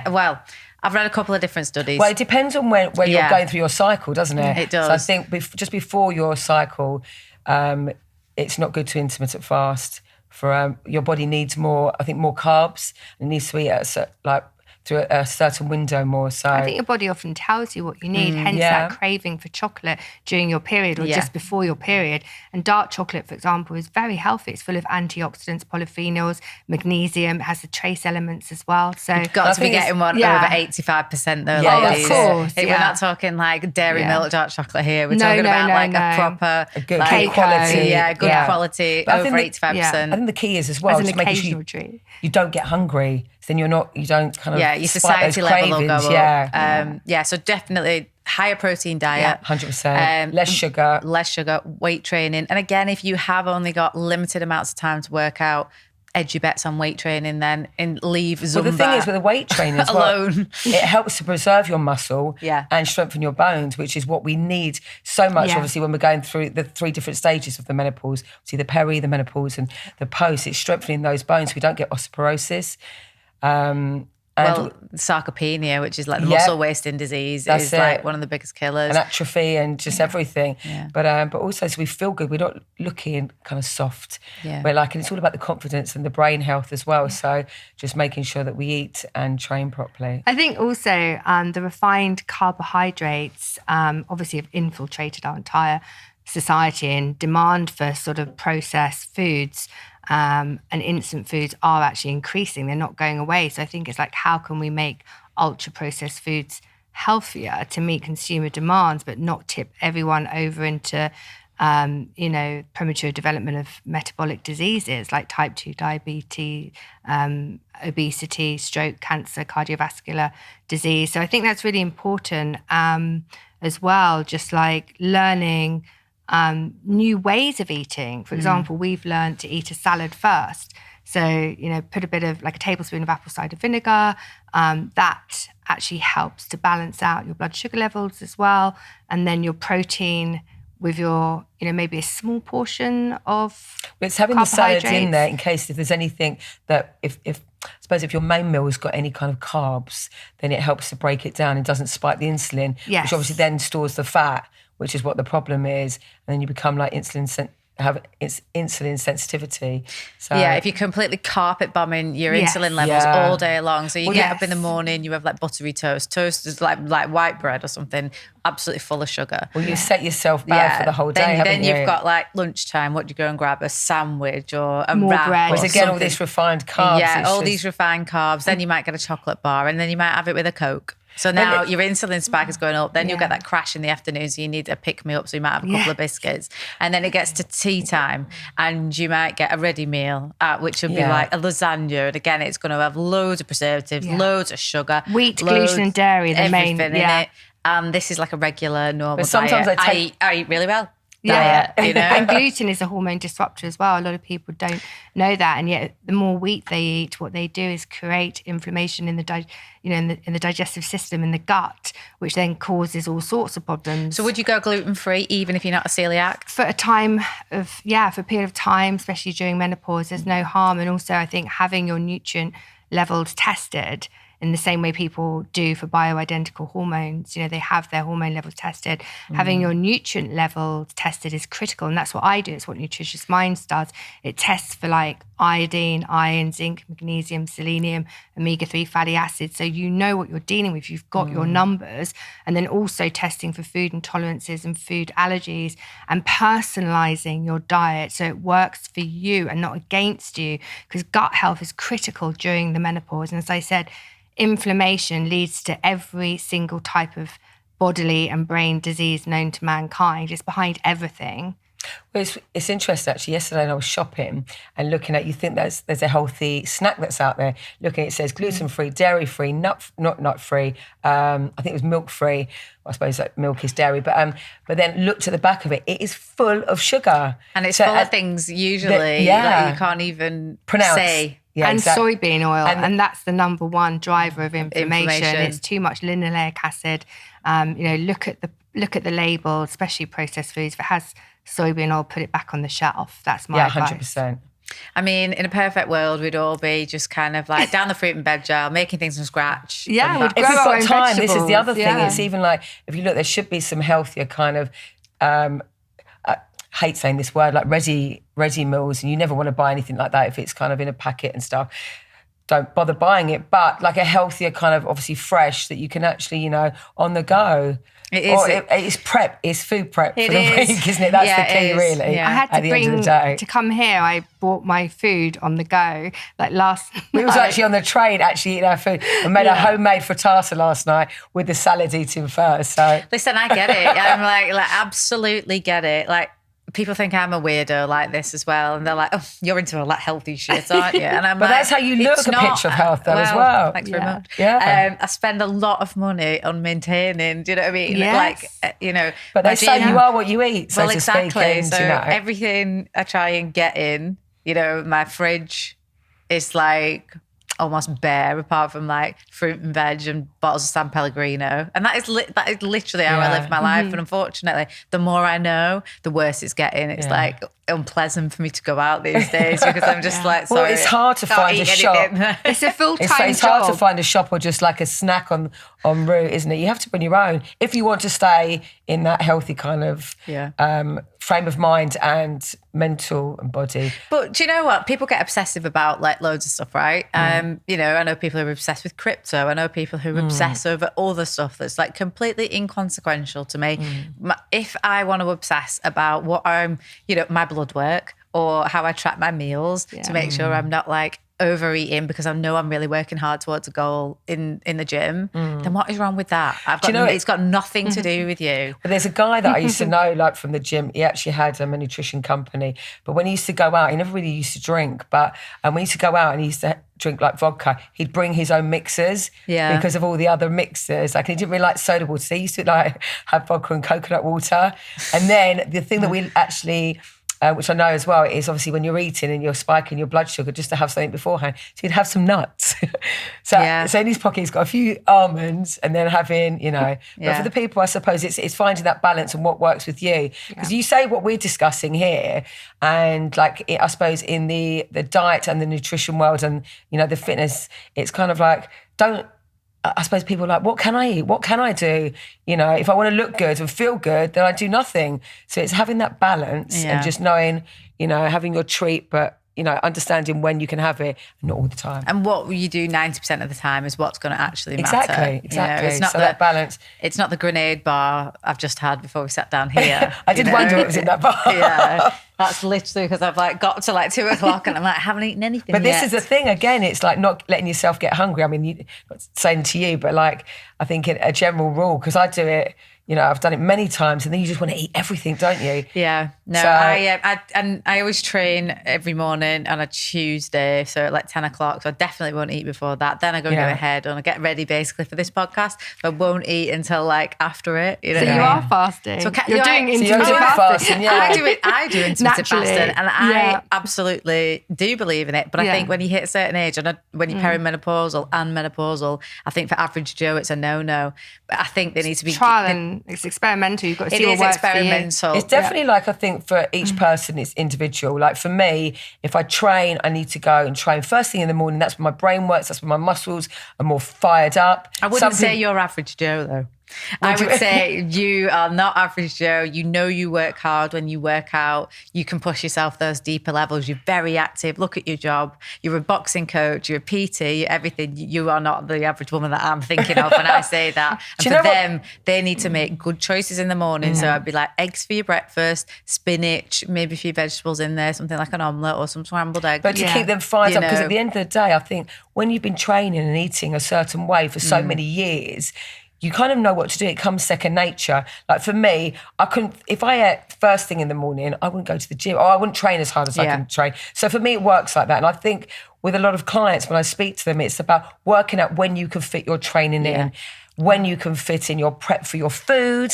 I've read a couple of different studies. Well, it depends on where you're going through your cycle, doesn't it? It does. So I think just before your cycle, it's not good to intermittent fast. For your body needs more carbs. It needs to eat at through a certain window more. So I think your body often tells you what you need, hence that craving for chocolate during your period or just before your period. And dark chocolate, for example, is very healthy. It's full of antioxidants, polyphenols, magnesium. It has the trace elements as well. So you've got to be getting one over 85% though. Of course. We're not talking like dairy milk dark chocolate here. We're talking about a proper good quality. Good quality, over 85%. I think the key is as well as to make sure you don't get hungry. Then you don't kind of your society level will go up. So definitely higher protein diet. 100%. Less sugar. Weight training. And again, if you have only got limited amounts of time to work out, edge your bets on weight training then and leave Zumba. Well, the thing is with the weight training as well, alone. It helps to preserve your muscle and strengthen your bones, which is what we need so much, obviously, when we're going through the 3 different stages of the menopause. See, the peri, the menopause and the post, it's strengthening those bones so we don't get osteoporosis. Sarcopenia, which is like the muscle wasting disease, is like one of the biggest killers. And atrophy and just everything. Yeah. But also, so we feel good. We're not looking kind of soft. Yeah. And it's all about the confidence and the brain health as well. Yeah. So just making sure that we eat and train properly. I think also the refined carbohydrates obviously have infiltrated our entire society, and demand for sort of processed foods and instant foods are actually increasing. They're not going away. So I think it's like, how can we make ultra processed foods healthier to meet consumer demands, but not tip everyone over into, premature development of metabolic diseases like type 2 diabetes, obesity, stroke, cancer, cardiovascular disease. So I think that's really important as well, just like learning new ways of eating. For example, we've learned to eat a salad first. So, put a bit of like a tablespoon of apple cider vinegar. That actually helps to balance out your blood sugar levels as well. And then your protein with your, maybe a small portion of But it's having the salad in there in case if there's anything that if I suppose if your main meal has got any kind of carbs, then it helps to break it down and doesn't spike the insulin, which obviously then stores the fat, which is what the problem is. And then you become like insulin sensitivity. So yeah, if you're completely carpet bombing your insulin levels all day long. So you get up in the morning, you have like buttery toast. Toast is like white bread or something, absolutely full of sugar. Well, you set yourself bad for the whole day, then you? You've got like lunchtime, what do you go and grab? A sandwich or a More wrap. bread. Or again, something. all this refined carbs. Yeah, all these refined carbs. Then you might get a chocolate bar and then you might have it with a Coke. So now your insulin spike is going up. Then you'll get that crash in the afternoon. So you need a pick-me-up. So you might have a couple of biscuits. And then it gets to tea time and you might get a ready meal, which would be like a lasagna. And again, it's going to have loads of preservatives, loads of sugar. Wheat, gluten and dairy, the main. Everything in it. And this is like a regular, normal But sometimes diet. I eat really well. Yeah, diet, you know? And gluten is a hormone disruptor as well. A lot of people don't know that, and yet the more wheat they eat, what they do is create inflammation in the in the digestive system, in the gut, which then causes all sorts of problems. So would you go gluten-free even if you're not a celiac? For a period of time, especially during menopause, there's no harm. And also I think having your nutrient levels tested in the same way people do for bioidentical hormones. They have their hormone levels tested. Having your nutrient levels tested is critical. And that's what I do. It's what Nutritious Minds does. It tests for like iodine, iron, zinc, magnesium, selenium, omega-3 fatty acids. So you know what you're dealing with. You've got your numbers. And then also testing for food intolerances and food allergies and personalizing your diet so it works for you and not against you, because gut health is critical during the menopause. And as I said, inflammation leads to every single type of bodily and brain disease known to mankind. It's behind everything. Well, it's interesting actually. Yesterday I was shopping and looking at, you think there's a healthy snack that's out there. Looking, it says gluten-free, dairy-free, not nut-free. I think it was milk-free. I suppose that milk is dairy, but then looked at the back of it. It is full of sugar, and it's full of things usually that you can't even say. Yeah, and exactly. Soybean oil, and that's the number one driver of inflammation. It's too much linoleic acid. Look at the label, especially processed foods. If it has soybean oil, put it back on the shelf. That's my advice. 100%. I mean, in a perfect world, we'd all be just kind of like down the fruit and veg jar, making things from scratch. Yeah, if we've got time, this is the other thing. It's even like, if you look, there should be some healthier kind of, hate saying this word, like ready meals, and you never want to buy anything like that if it's kind of in a packet and stuff. Don't bother buying it, but like a healthier kind of, obviously fresh, that you can actually, on the go. It's prep. It's food prep for the week, isn't it? That's the key, really. Yeah. I had to come here. I bought my food on the go, like last night. We was actually on the train, eating our food, and made a homemade frittata last night with the salad eating first. So listen, I get it. I'm like absolutely get it. Like, people think I'm a weirdo like this as well. And they're like, oh, you're into all that healthy shit, aren't you? And I'm but that's how you look a picture of health, though, as well. Thanks very much. Yeah. I spend a lot of money on maintaining, do you know what I mean? Yes. But they say you are what you eat, so to speak. And, so everything I try and get in, my fridge is like almost bare, apart from like fruit and veg and bottles of San Pellegrino. And that is literally how I live my life. And unfortunately, the more I know, the worse it's getting. It's like unpleasant for me to go out these days because I'm just like, sorry. Well, it's hard to find a shop. It's a full-time job. It's hard to find a shop or just like a snack en route, isn't it? You have to bring your own if you want to stay in that healthy kind of frame of mind and mental and body. But do you know what? People get obsessive about like loads of stuff, right? I know people who are obsessed with crypto. I know people who obsess over other stuff that's like completely inconsequential to me. If I want to obsess about what I'm, my blood work or how I track my meals to make sure I'm not like overeating because I know I'm really working hard towards a goal in the gym, then what is wrong with that? It's got nothing to do with you. But there's a guy that I used to know, like from the gym. He actually had a nutrition company. But when he used to go out, he never really used to drink. But when he used to go out and he used to drink like vodka, he'd bring his own mixers because of all the other mixers. Like, he didn't really like soda water. So he used to like have vodka and coconut water. And then the thing that we actually which I know as well, is obviously when you're eating and you're spiking your blood sugar, just to have something beforehand. So you'd have some nuts. So in his pocket, he's got a few almonds and then having, but for the people, I suppose it's finding that balance and what works with you. Because you say what we're discussing here, and like, I suppose in the diet and the nutrition world and, the fitness, it's kind of like, I suppose people are like, what can I eat? What can I do? If I want to look good and feel good, then I do nothing. So it's having that balance and just knowing, having your treat, but, understanding when you can have it and not all the time. And what you do 90% of the time is what's going to actually matter. Exactly. It's not that balance. It's not the grenade bar I've just had before we sat down here. I did wonder what was in that bar. Yeah. That's literally because I've got to 2:00 and I'm like, I haven't eaten anything But yet. this is the thing, again, it's like not letting yourself get hungry. I mean, not saying to you, but I think a general rule, because I do it, I've done it many times, and then you just want to eat everything, don't you? Yeah. No, so, I always train every morning on a Tuesday, so at 10:00. So I definitely won't eat before that. Then I go and go ahead and I get ready basically for this podcast. But I won't eat until after it. So you are fasting. So you're doing intermittent fasting. Yeah. I do intermittent fasting, and I absolutely do believe in it. But I think when you hit a certain age, and when you're perimenopausal and menopausal, I think for average Joe it's a no-no. But I think they need to be It's experimental. You've got to see it what is works experimental. For you. It's definitely I think for each person, it's individual. Like for me, if I train, I need to go and train first thing in the morning. That's when my brain works. That's when my muscles are more fired up. I wouldn't say you're average Joe though. I would say you are not average Joe. You work hard when you work out. You can push yourself those deeper levels. You're very active. Look at your job. You're a boxing coach. You're a PT. You're everything. You are not the average woman that I'm thinking of when I say that. And for them, they need to make good choices in the morning. So I'd be like eggs for your breakfast, spinach, maybe a few vegetables in there, something like an omelette or some scrambled eggs. But to keep them fired up, because at the end of the day, I think when you've been training and eating a certain way for so many years, you kind of know what to do. It comes second nature. Like for me, if I ate first thing in the morning, I wouldn't go to the gym, or I wouldn't train as hard as I can train. So for me, it works like that. And I think with a lot of clients, when I speak to them, it's about working out when you can fit your training in, when you can fit in your prep for your food.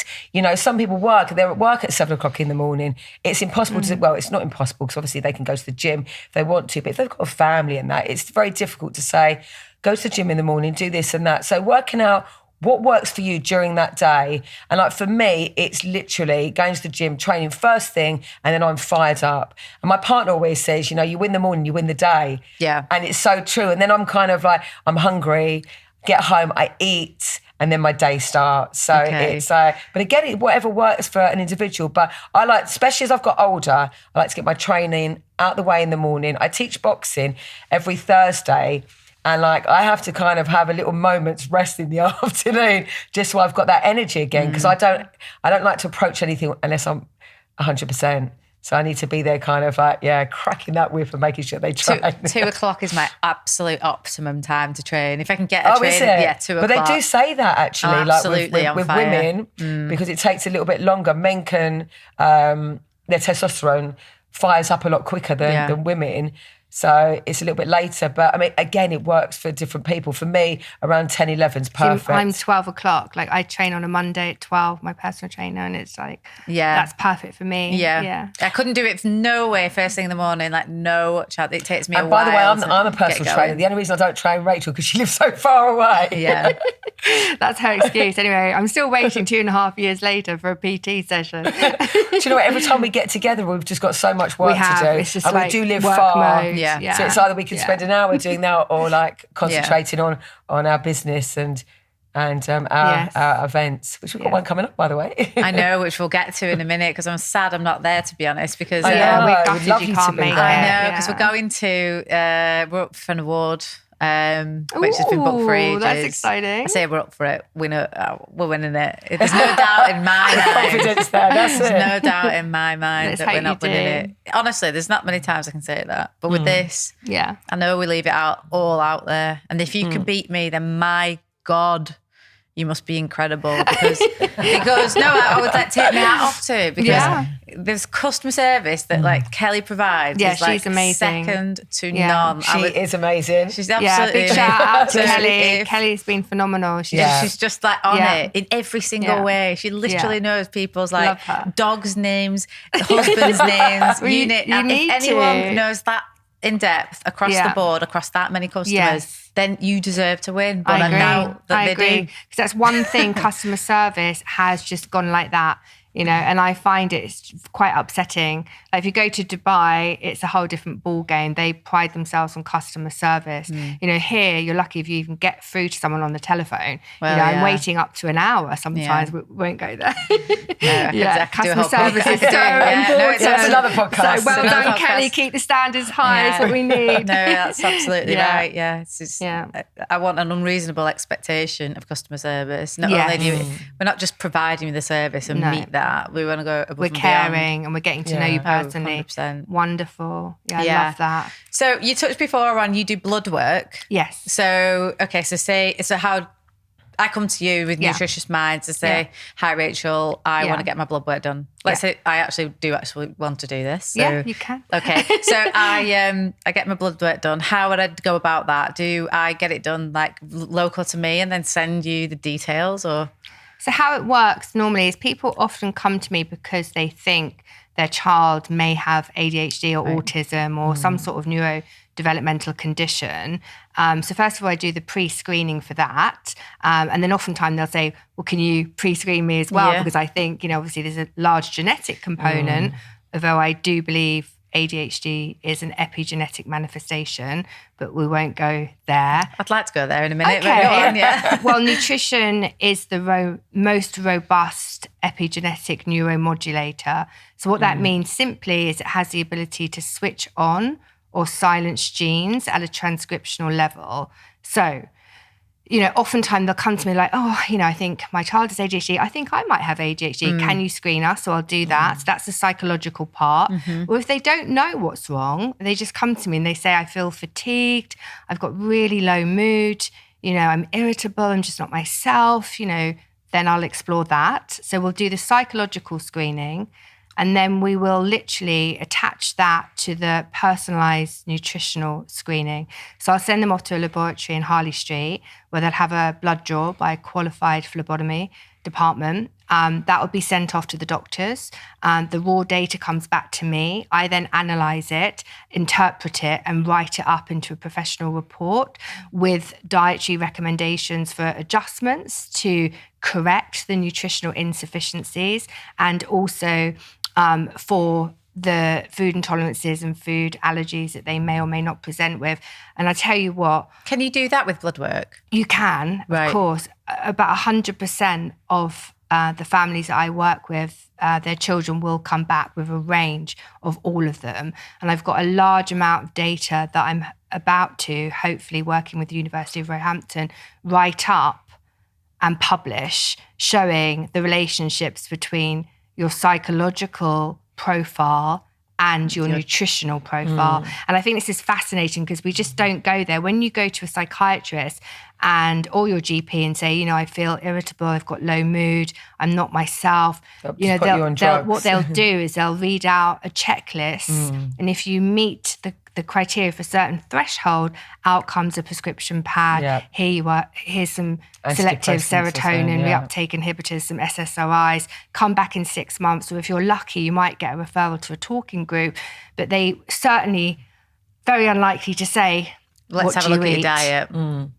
Some people they're at work at 7:00 in the morning. It's impossible to, well, it's not impossible because obviously they can go to the gym if they want to, but if they've got a family and that, it's very difficult to say, go to the gym in the morning, do this and that. So working out what works for you during that day. And for me, it's literally going to the gym, training first thing, and then I'm fired up. And my partner always says, you win the morning, you win the day. Yeah. And it's so true. And then I'm kind of I'm hungry, get home, I eat, and then my day starts. So it's but again, whatever works for an individual. But I especially as I've got older, I like to get my training out the way in the morning. I teach boxing every Thursday. And I have to kind of have a little moment's rest in the afternoon just so I've got that energy again, because I don't like to approach anything unless I'm 100%. So I need to be there kind of cracking that whip and making sure they train. 2:00 is my absolute optimum time to train. If I can get a train, is it? 2:00. But they do say that actually, absolutely with women, because it takes a little bit longer. Men can, their testosterone fires up a lot quicker than women. So it's a little bit later. But I mean, again, it works for different people. For me, around 10, 11 is perfect. I'm 12:00. I train on a Monday at 12, my personal trainer, and it's that's perfect for me. Yeah. I couldn't do it no way first thing in the morning, no chance. It takes me a while. And by the way, I'm a personal trainer. The only reason I don't train Rachel because she lives so far away. Yeah. That's her excuse. Anyway, I'm still waiting 2.5 years later for a PT session. Do you know what? Every time we get together, we've just got so much work to do. It's just and we do live work far. mode. Yeah. So it's either we can spend an hour doing that or concentrating on our business and our events, which we've got one coming up, by the way. I know, which we'll get to in a minute, because I'm sad I'm not there, to be honest, because we'd love you to be there. I know, because we're going to we're up for an award. Which has been booked for ages. That's exciting. I say we're up for it. We know we're winning it. There's no doubt in my mind. Confidence there. That's There's no doubt in my mind that we're not winning it. Honestly, there's not many times I can say that. But with this, I know we leave it all out there. And if you can beat me, then my God, you must be incredible because no, I would like take my hat off to it because there's customer service that like Kelly provides. Yeah, is, like, she's amazing. Second to none. She is amazing. She's absolutely big shout out to amazing. Kelly. Kelly's been phenomenal. She's just like on it in every single way. She literally knows people's like dogs' names, husbands' names. You need if anyone knows that in depth across the board, across that many customers, then you deserve to win. But I agree. Because that's one thing, customer service has just gone like that. And I find it's quite upsetting. Like if you go to Dubai, it's a whole different ball game. They pride themselves on customer service. Here you're lucky if you even get through to someone on the telephone. Well, I'm waiting up to an hour sometimes. We won't go there. Customer service is so important. That's another podcast. So well done, Kelly. Keep the standards high. It's what we need. No, that's absolutely right. Yeah, it's just, I want an unreasonable expectation of customer service. Not only we're not just providing you the service and meet that. We want to go above and caring beyond. and we're getting to know you personally. 100%. Wonderful. I love that. So you touched before on you do blood work. Yes. So, okay, so how I come to you with nutritious minds to say, hi, Rachel, I want to get my blood work done. Let's say I actually want to do this. So, yeah, you can. Okay. So I get my blood work done. How would I go about that? Do I get it done like local to me and then send you the details or? So how it works normally is people often come to me because they think their child may have ADHD or autism or some sort of neurodevelopmental condition. So first of all, I do the pre-screening for that. And then oftentimes they'll say, well, can you pre-screen me as well? Because I think, obviously there's a large genetic component, although I do believe ADHD is an epigenetic manifestation, but we won't go there. I'd like to go there in a minute. Okay. Well, nutrition is the most robust epigenetic neuromodulator. So what that means simply is it has the ability to switch on or silence genes at a transcriptional level. So, oftentimes they'll come to me like, I think my child has ADHD. I think I might have ADHD. Can you screen us? So I'll do that. So that's the psychological part. Or if they don't know what's wrong, they just come to me and they say, I feel fatigued. I've got really low mood. I'm irritable. I'm just not myself. Then I'll explore that. So we'll do the psychological screening. And then we will literally attach that to the personalised nutritional screening. So I'll send them off to a laboratory in Harley Street where they'll have a blood draw by a qualified phlebotomy department. That will be sent off to the doctors. The raw data comes back to me. I then analyse it, interpret it, and write it up into a professional report with dietary recommendations for adjustments to correct the nutritional insufficiencies and also for the food intolerances and food allergies that they may or may not present with. And I tell you what. Can you do that with blood work? You can, of course. About 100% of the families that I work with, their children will come back with a range of all of them. And I've got a large amount of data that I'm about to, hopefully working with the University of Roehampton, write up and publish, showing the relationships between your psychological profile and your nutritional profile. And I think this is fascinating because we just don't go there. When you go to a psychiatrist or your GP and say, I feel irritable, I've got low mood, I'm not myself, what they'll do is they'll read out a checklist. And if you meet the criteria for certain threshold, out comes a prescription pad. Here's some selective serotonin reuptake inhibitors, some SSRIs. Come back in 6 months, or if you're lucky, you might get a referral to a talking group. But they certainly very unlikely to say, let's have a look at your diet.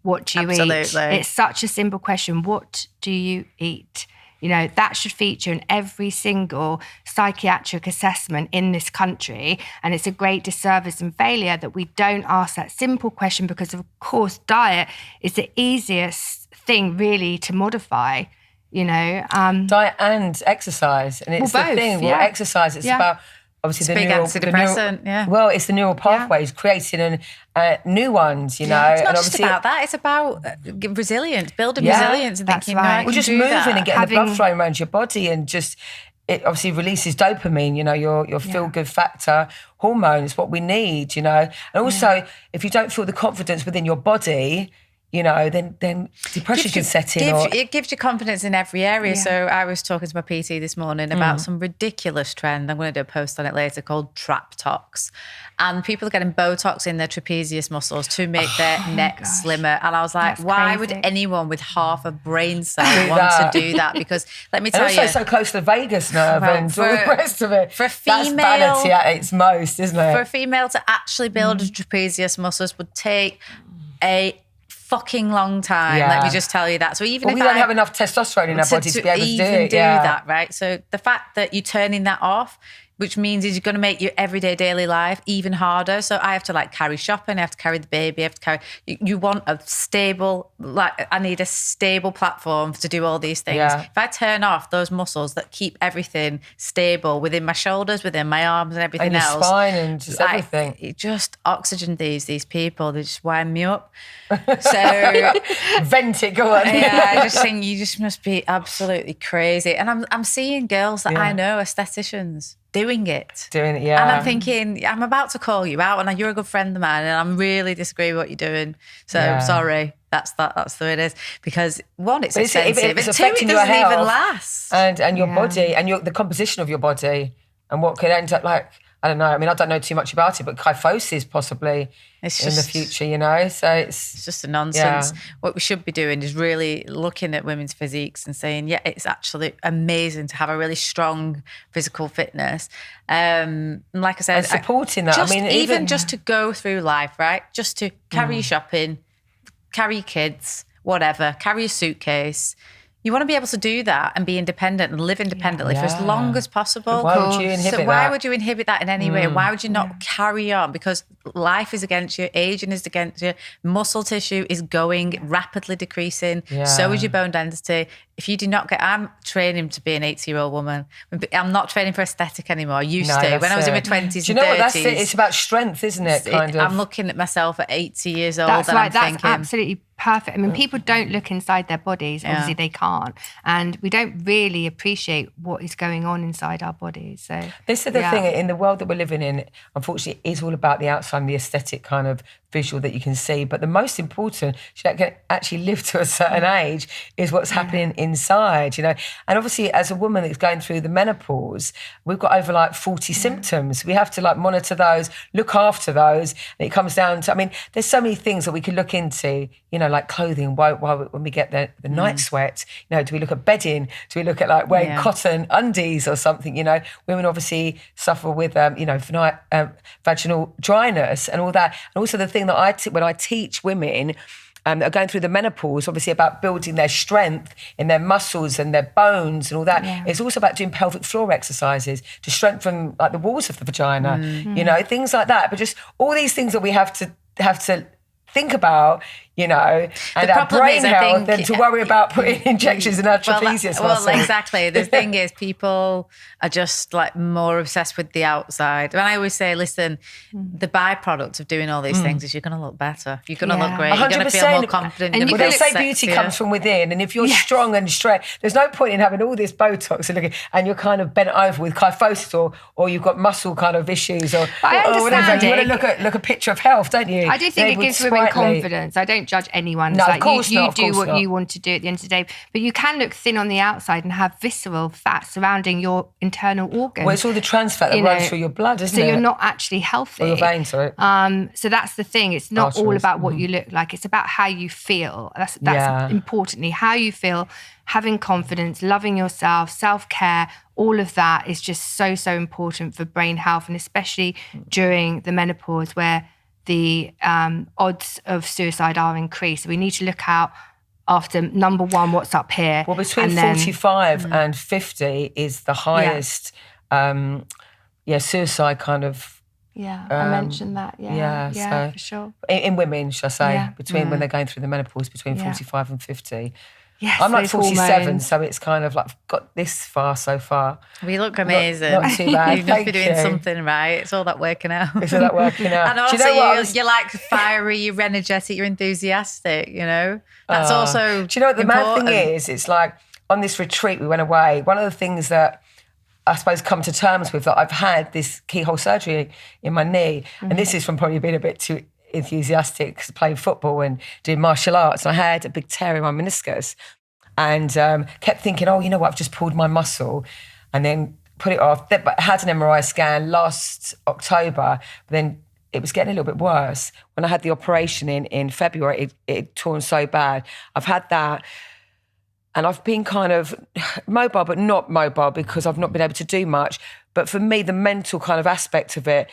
What do you eat? It's such a simple question. What do you eat? That should feature in every single psychiatric assessment in this country. And it's a great disservice and failure that we don't ask that simple question because, of course, diet is the easiest thing really to modify, Diet and exercise. And it's both, the thing. Exercise, it's about... Obviously, it's big antidepressant, Well, it's the neural pathways, creating new ones, It's not just about that. It's about resilience, building resilience and thinking, right. Just moving and getting the blood flowing around your body and just, it obviously releases dopamine, your feel-good factor hormone is what we need, And also, if you don't feel the confidence within your body, then depression can set in. It gives you confidence in every area. So I was talking to my PT this morning about some ridiculous trend. I'm going to do a post on it later called trap tox. And people are getting Botox in their trapezius muscles to make their neck slimmer. And I was like, why would anyone with half a brain cell want to do that? Because let me tell you. And also so close to the vagus nerve and all the rest of it. For a female, that's vanity at its most, isn't it? For a female to actually build a trapezius muscles would take a fucking long time. Let me just tell you that. So even if we don't have enough testosterone in our body to be able to do it. That, right? So the fact that you're turning that off, which means is you're going to make your everyday daily life even harder. So I have to carry shopping, I have to carry the baby, I have to carry, you want a stable, I need a stable platform to do all these things. Yeah. If I turn off those muscles that keep everything stable within my shoulders, within my arms and everything else. And your spine and just everything. It just oxygen these people, they just wind me up. So vent it, go on. Yeah, I just think you just must be absolutely crazy. And I'm seeing girls that I know, aestheticians, doing it. And I'm thinking, I'm about to call you out and you're a good friend of mine and I'm really disagree with what you're doing. So sorry, that's the way it is. Because one, it's expensive. It's and two, affecting it doesn't your health even last. And your body and the composition of your body and what could end up I don't know. I mean, I don't know too much about it, but kyphosis possibly in the future, So it's just a nonsense. Yeah. What we should be doing is really looking at women's physiques and saying, it's actually amazing to have a really strong physical fitness. Like I said, and supporting that. Even just to go through life, right? Just to carry your shopping, carry your kids, whatever, carry your suitcase. You want to be able to do that and be independent and live independently for as long as possible. Why would you inhibit that? Why would you inhibit that in any way? Why would you not carry on? Because life is against you, aging is against you, muscle tissue is going rapidly decreasing. Yeah. So is your bone density. If you do not I'm training to be an 80-year-old woman. I'm not training for aesthetic anymore. I used to. When I was in my 20s and 30s. Do you know what that's it? It's about strength, isn't it? I'm looking at myself at 80 years old that's and right. I'm that's thinking. Absolutely perfect. I mean, people don't look inside their bodies. Obviously, they can't. And we don't really appreciate what is going on inside our bodies. So this is the thing, in the world that we're living in, unfortunately, it is all about the outside and the aesthetic kind of visual that you can see. But the most important, that can actually live to a certain age, is what's happening inside, And obviously, as a woman that's going through the menopause, we've got over 40 symptoms. We have to monitor those, look after those. And it comes down to, there's so many things that we could look into, like clothing, when we get the night sweat, do we look at bedding? Do we look at wearing cotton undies or something? Women obviously suffer with, vaginal dryness and all that. And also the thing that when I teach women that are going through the menopause, obviously about building their strength in their muscles and their bones and all that. Yeah. It's also about doing pelvic floor exercises to strengthen the walls of the vagina, things like that. But just all these things that we have to think about, and our brain health, than to worry about putting injections in our trapezius muscle. Well, exactly. The thing is, people are just more obsessed with the outside. And I always say, listen, the byproduct of doing all these things is you're going to look better. You're going to look great. 100%. You're going to feel more confident. And they say beauty comes from within. And if you're strong and straight, there's no point in having all this Botox and you're kind of bent over with kyphosis or you've got muscle kind of issues or whatever. You want to look a picture of health, don't you? I do think it gives women confidence. I don't judge anyone. No, of course not. You do what you want to do at the end of the day. But you can look thin on the outside and have visceral fat surrounding your internal organs. Well, it's all the trans fat that runs through your blood, isn't it? So you're not actually healthy. Or your veins, sorry. So that's the thing. It's not all about what you look like. It's about how you feel. That's importantly, how you feel, having confidence, loving yourself, self-care, all of that is just so, so important for brain health, and especially during the menopause where the odds of suicide are increased. So we need to look out after, number one, what's up here. Well, between 45 and 50 is the highest suicide kind of... Yeah, I mentioned that. Yeah, so for sure. In women, shall I say, between when they're going through the menopause, between 45 and 50. Yes, I'm 47, so it's kind of got this far so far. We look amazing. Not too bad. You must be doing something right. It's all that working out. It's all that working out. And also, you're fiery, you're energetic, you're enthusiastic, That's also do you know what the mad thing is? It's on this retreat we went away, one of the things that I suppose come to terms with, that I've had this keyhole surgery in my knee, and this is from probably being a bit too enthusiastic playing football and doing martial arts. And I had a big tear in my meniscus and kept thinking, oh, you know what, I've just pulled my muscle, and then put it off. But I had an MRI scan last October, but then it was getting a little bit worse. When I had the operation in February, it had torn so bad. I've had that. And I've been kind of mobile, but not mobile because I've not been able to do much. But for me, the mental kind of aspect of it,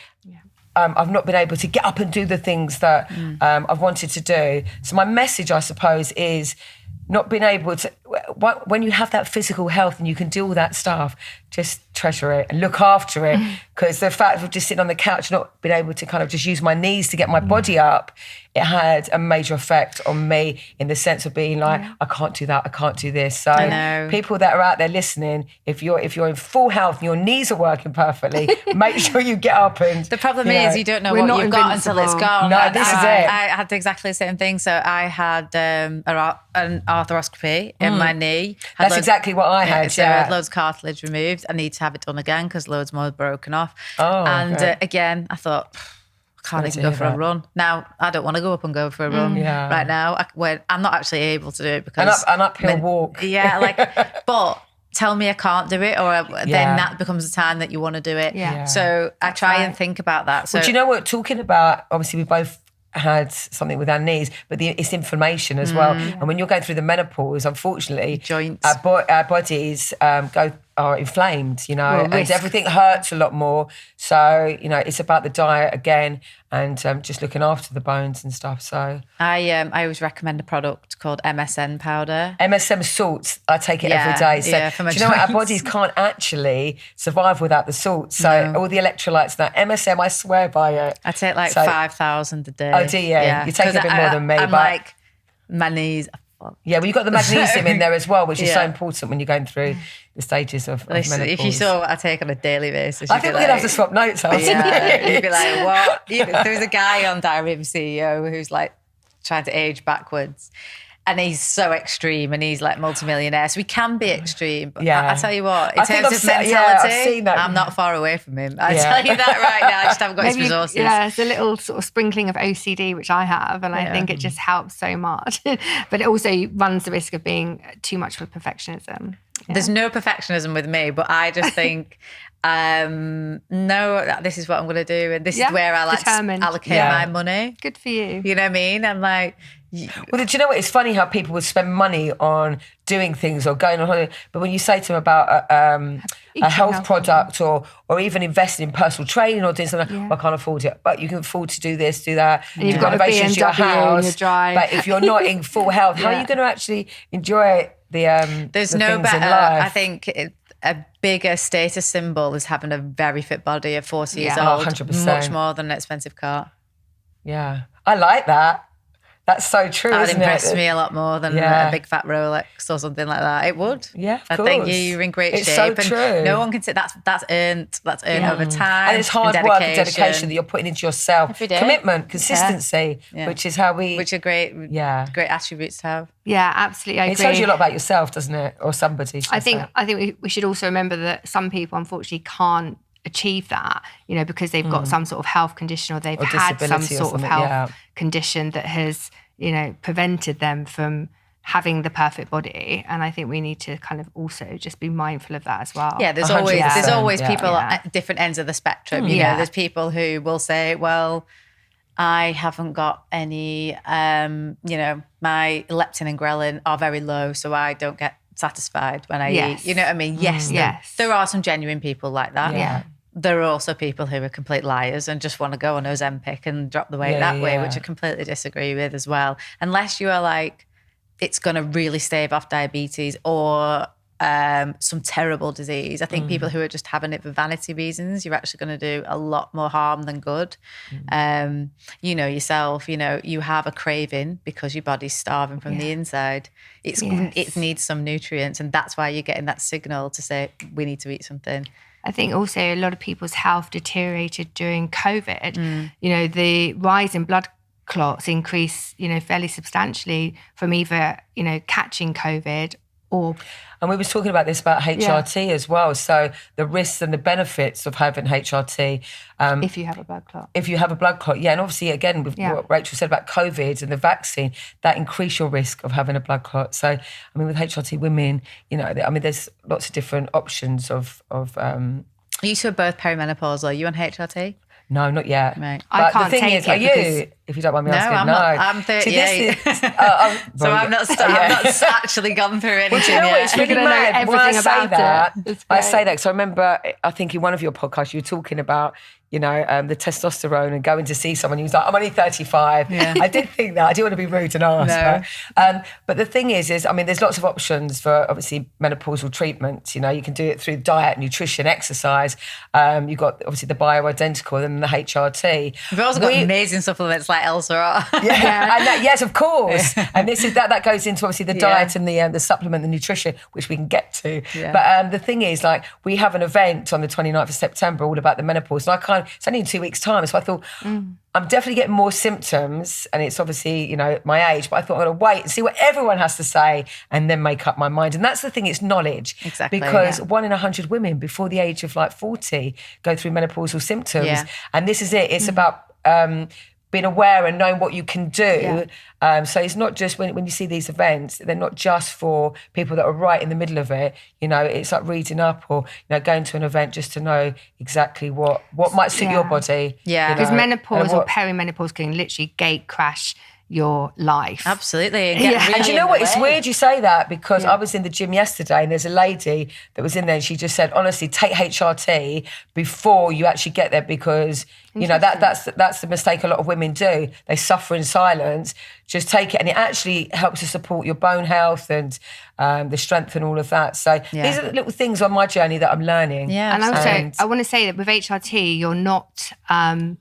I've not been able to get up and do the things that I've wanted to do. So my message, I suppose, is not being able to, when you have that physical health and you can do all that stuff, just treasure it and look after it. Because the fact of just sitting on the couch, not being able to kind of just use my knees to get my body up, it had a major effect on me in the sense of being like, I can't do that, I can't do this. So people that are out there listening, if you're in full health and your knees are working perfectly, make sure you get up and... The problem is you don't know what you've got until it's gone. No, this is it. I had exactly the same thing. So I had an arthroscopy in my knee. That's exactly what I had, So I had loads of cartilage removed. I need to have it done again because loads more broken off. Again, I thought... I can't even go for a run. Now, I don't want to go up and go for a run right now. I'm not actually able to do it because... An uphill walk. Yeah, but tell me I can't do it, or then that becomes the time that you want to do it. Yeah. So I try and think about that. So do you know what, talking about, obviously we both had something with our knees, but it's inflammation as well. And when you're going through the menopause, unfortunately, joints, our bodies are inflamed, and everything hurts a lot more. So, it's about the diet again and just looking after the bones and stuff. So I always recommend a product called MSM powder. MSM salts, I take it every day. So for my do you know what? Our bodies can't actually survive without the salts. So all the electrolytes, that MSM, I swear by it. I take 5,000 a day. Oh, do you? Yeah. You take a bit more than me. I'm like, my knees... Yeah, well, you've got the magnesium in there as well, which is so important when you're going through the stages of menopause. If you saw what I take on a daily basis, I think we're going to have to swap notes, aren't we? Yeah, you'd be like, what? There was a guy on Diary of a CEO who's like trying to age backwards. And he's so extreme, and he's like multimillionaire. So he can be extreme. But I tell you what, in terms of mentality, I've seen that. I'm not far away from him. I tell you that right now. I just haven't got his resources. Yeah, it's a little sort of sprinkling of OCD, which I have, and I think it just helps so much. But it also runs the risk of being too much with perfectionism. Yeah. There's no perfectionism with me, but I just think... no, this is what I'm going to do, and this is where I like to allocate my money. Good for you. You know what I mean? I'm like... Well, do you know what? It's funny how people would spend money on doing things or going on holiday, but when you say to them about a health product or even investing in personal training or doing something, well, I can't afford it, but you can afford to do this, do that. And you've got a BMW your house, in your drive. But if you're not in full health, how are you going to actually enjoy There's the no things better, in life? I think... a bigger status symbol is having a very fit body at 40 years Oh, old. 100%. Much more than an expensive car. Yeah. I like that. That's so true, That would isn't impress it? me a lot more than a big fat Rolex or something like that. It would. Yeah, of I course. think you're in great It's shape. so true. No one can say that's earned over time. And it's hard work and dedication that you're putting into yourself. Every day. Commitment, consistency, which is how we... Which are great attributes to have. Yeah, absolutely. I agree. It tells you a lot about yourself, doesn't it? Or somebody. I think we should also remember that some people unfortunately can't achieve that, because they've got some sort of health condition or they've had some sort of health condition that has, prevented them from having the perfect body. And I think we need to kind of also just be mindful of that as well. Yeah, there's always people at different ends of the spectrum. There's people who will say, well, I haven't got any, my leptin and ghrelin are very low, so I don't get satisfied when I eat. You know what I mean? Yes. There are some genuine people like that. Yeah. There are also people who are complete liars and just want to go on Ozempic and drop the weight that way, which I completely disagree with as well. Unless you are like, it's going to really stave off diabetes or some terrible disease. I think people who are just having it for vanity reasons, you're actually going to do a lot more harm than good. Yourself, you have a craving because your body's starving from the inside. It needs some nutrients, and that's why you're getting that signal to say, we need to eat something. I think also a lot of people's health deteriorated during COVID. The rise in blood clots increased, fairly substantially from either, catching COVID Or And we was talking about this about HRT as well. So the risks and the benefits of having HRT. if you have a blood clot. If you have a blood clot, and obviously, again, with what Rachel said about COVID and the vaccine, that increase your risk of having a blood clot. So, I mean, with HRT women, there's lots of different options of. You two are both perimenopausal. Are you on HRT? No, not yet. Right. But I can't the thing take is, it are you? If you don't mind me asking, I'm not. I'm 38. So I've not actually gone through anything yet. It's really You're gonna know mad. When I everything say about that, it. I say that because I remember, I think in one of your podcasts, you were talking about, the testosterone and going to see someone. You was like, I'm only 35. Yeah. I did think that. I do want to be rude and ask. No. But the thing is, there's lots of options for, obviously, menopausal treatments. You can do it through diet, nutrition, exercise. You've got, obviously, the bioidentical and the HRT. We've also got amazing supplements like Elle-Sera. Yes, of course. And that goes into, obviously, the diet and the supplement, the nutrition, which we can get to. Yeah. But the thing is, we have an event on the 29th of September all about the menopause. And it's only in 2 weeks' time. So I thought, I'm definitely getting more symptoms. And it's obviously, my age. But I thought I'm going to wait and see what everyone has to say and then make up my mind. And that's the thing, it's knowledge. Exactly. Because 1 in 100 women before the age of 40 go through menopausal symptoms. Yeah. And this is it. It's about being aware and knowing what you can do. So it's not just when you see these events, they're not just for people that are right in the middle of it. It's like reading up or going to an event just to know exactly what might suit your body. Yeah, because menopause or perimenopause can literally gate crash your life. Absolutely. And you know what? It's weird you say that because I was in the gym yesterday and there's a lady that was in there and she just said, honestly, take HRT before you actually get there because, that's the mistake a lot of women do. They suffer in silence. Just take it and it actually helps to support your bone health and the strength and all of that. So these are the little things on my journey that I'm learning. Yeah. And also, I want to say that with HRT, you're not, do you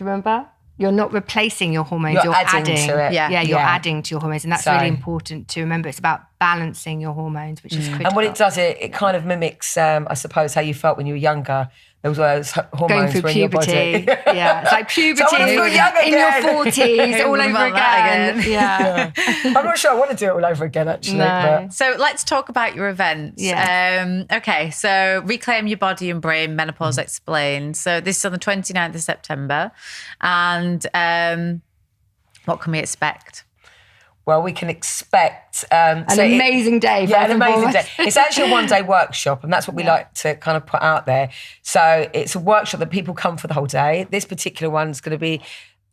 remember? You're not replacing your hormones. You're adding to it. You're adding to your hormones. And that's really important to remember. It's about balancing your hormones, which is critical. And what it does, it kind of mimics, I suppose, how you felt when you were younger. There was all those hormones going through in your body. Yeah, it's like puberty in your 40s all over again. Yeah. I'm not sure I want to do it all over again, actually. No. But. So let's talk about your events. Yeah. Okay, so Reclaim Your Body and Brain, Menopause Explained. So this is on the 29th of September. And what can we expect? Well, we can expect... an amazing day. Yeah, an amazing day. It's actually a one-day workshop, and that's what we like to kind of put out there. So it's a workshop that people come for the whole day. This particular one's going to be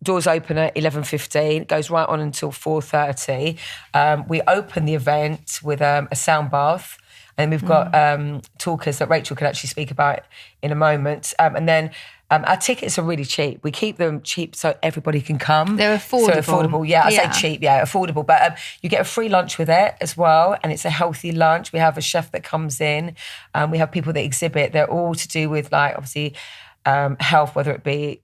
doors open at 11:15. It goes right on until 4:30. We open the event with a sound bath, and we've got talkers that Rachel can actually speak about in a moment. And then... our tickets are really cheap. We keep them cheap so everybody can come. They're affordable. So affordable, I say cheap, affordable. But you get a free lunch with it as well, and it's a healthy lunch. We have a chef that comes in. We have people that exhibit. They're all to do with, obviously, health, whether it be,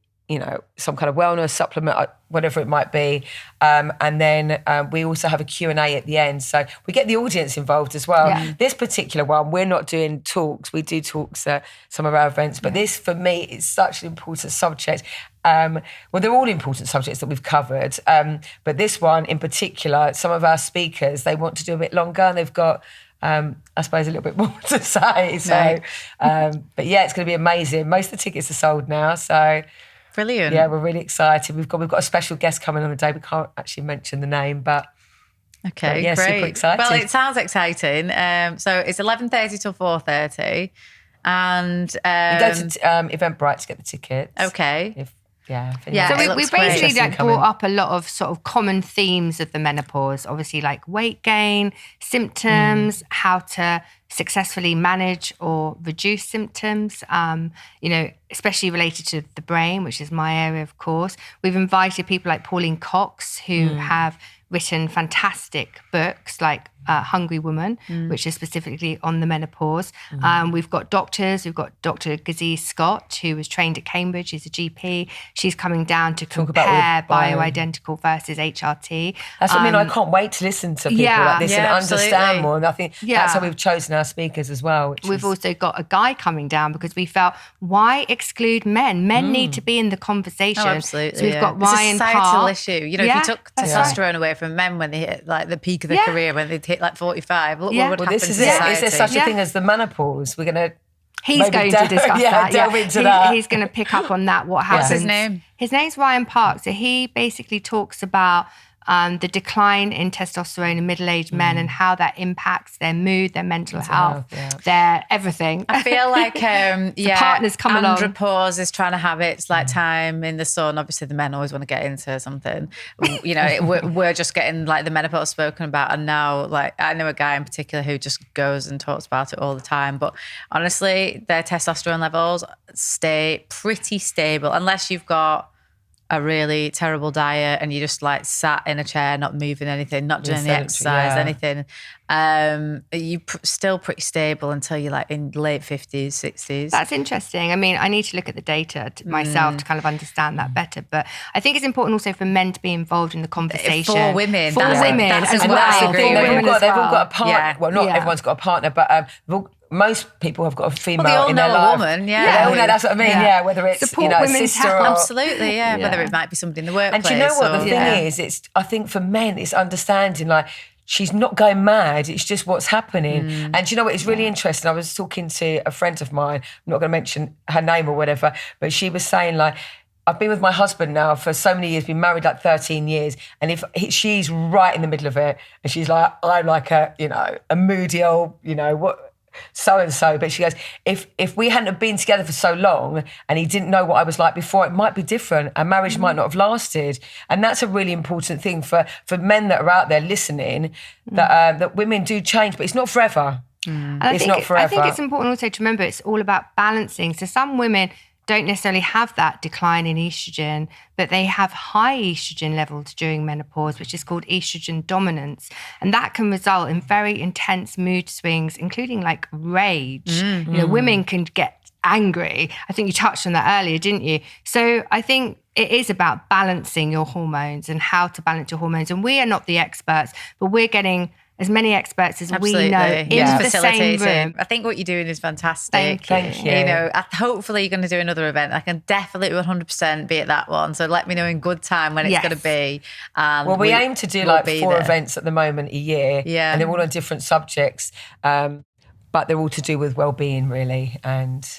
some kind of wellness supplement, whatever it might be. And then we also have a Q&A at the end. So we get the audience involved as well. Yeah. This particular one, we're not doing talks. We do talks at some of our events. But this, for me, is such an important subject. Well, they're all important subjects that we've covered. But this one in particular, some of our speakers, they want to do a bit longer and they've got... I suppose a little bit more to say. So, but it's going to be amazing. Most of the tickets are sold now. So... Brilliant. Yeah, we're really excited. We've got a special guest coming on the day. We can't actually mention the name, but okay, great. Super excited. Well, it sounds exciting. So it's 11:30 till 4:30, and you go to Eventbrite to get the tickets. Okay. So we basically brought up a lot of sort of common themes of the menopause, obviously like weight gain, symptoms, how to successfully manage or reduce symptoms, especially related to the brain, which is my area, of course. We've invited people like Pauline Cox, who have written fantastic books like Hungry Woman, which is specifically on the menopause. We've got doctors. We've got Dr. Gazee Scott, who was trained at Cambridge. She's a GP. She's coming down to compare bioidentical versus HRT. That's what I mean. I can't wait to listen to people like this and understand more. And I think that's how we've chosen our speakers as well. We've also got a guy coming down because we felt, why exclude men? Men need to be in the conversation. Oh, absolutely. So we've got Ryan It's a societal Park. issue. If you took testosterone away from men when they hit the peak of their career, when they hit hit like 45, look Yeah. what would Well, happen this to is it. society. Is there such a Yeah. thing as the menopause? We're going to He's maybe going to discuss that. delve into that. He's going to pick up on that, what happens. What's his name? His name's Ryan Park. So he basically talks about the decline in testosterone in middle-aged men and how that impacts their mood, their mental health, their everything. I feel like, partners come along. andropause is trying to have its like time in the sun. Obviously, the men always want to get into something. You know, we're just getting like the menopause spoken about, and now like I know a guy in particular who just goes and talks about it all the time. But honestly, their testosterone levels stay pretty stable unless you've got a really terrible diet and you just like sat in a chair, not moving anything, not doing any exercise, anything. Still pretty stable until you're like in late 50s, 60s. That's interesting. I mean, I need to look at the data myself to kind of understand that better. But I think it's important also for men to be involved in the conversation. For women. For women that's as as well. well. They've all got a partner. Yeah. Well, not everyone's got a partner, but most people have got a female Well, they all in know their a life. woman, They all know, that's what I mean. Yeah, whether it's Support a women's sister health. or Absolutely, yeah. Whether it might be somebody in the workplace. And do you know what the thing Yeah. is? I think for men, it's understanding like she's not going mad. It's just what's happening. And do you know what? It's really interesting. I was talking to a friend of mine. I'm not going to mention her name or whatever, but she was saying like, I've been with my husband now for so many years, been married like 13 years. And if she's right in the middle of it and she's like, I'm like a moody old, so-and-so. But she goes, if we hadn't have been together for so long and he didn't know what I was like before, it might be different. Our marriage might not have lasted. And that's a really important thing for men that are out there listening, that women do change, but it's not forever. And It's not forever. I think it's important also to remember it's all about balancing. So some women don't necessarily have that decline in estrogen, but they have high estrogen levels during menopause, which is called estrogen dominance. And that can result in very intense mood swings, including like rage. Women can get angry. I think you touched on that earlier, didn't you? So I think it is about balancing your hormones and how to balance your hormones. And we are not the experts, but we're getting as many experts as we know in the same room. I think what you're doing is fantastic. Thank you. Hopefully you're going to do another event. I can definitely 100% be at that one. So let me know in good time when it's going to be. Well, we aim to do like 4 events at the moment a year. Yeah. And they're all on different subjects. But they're all to do with well-being, really. And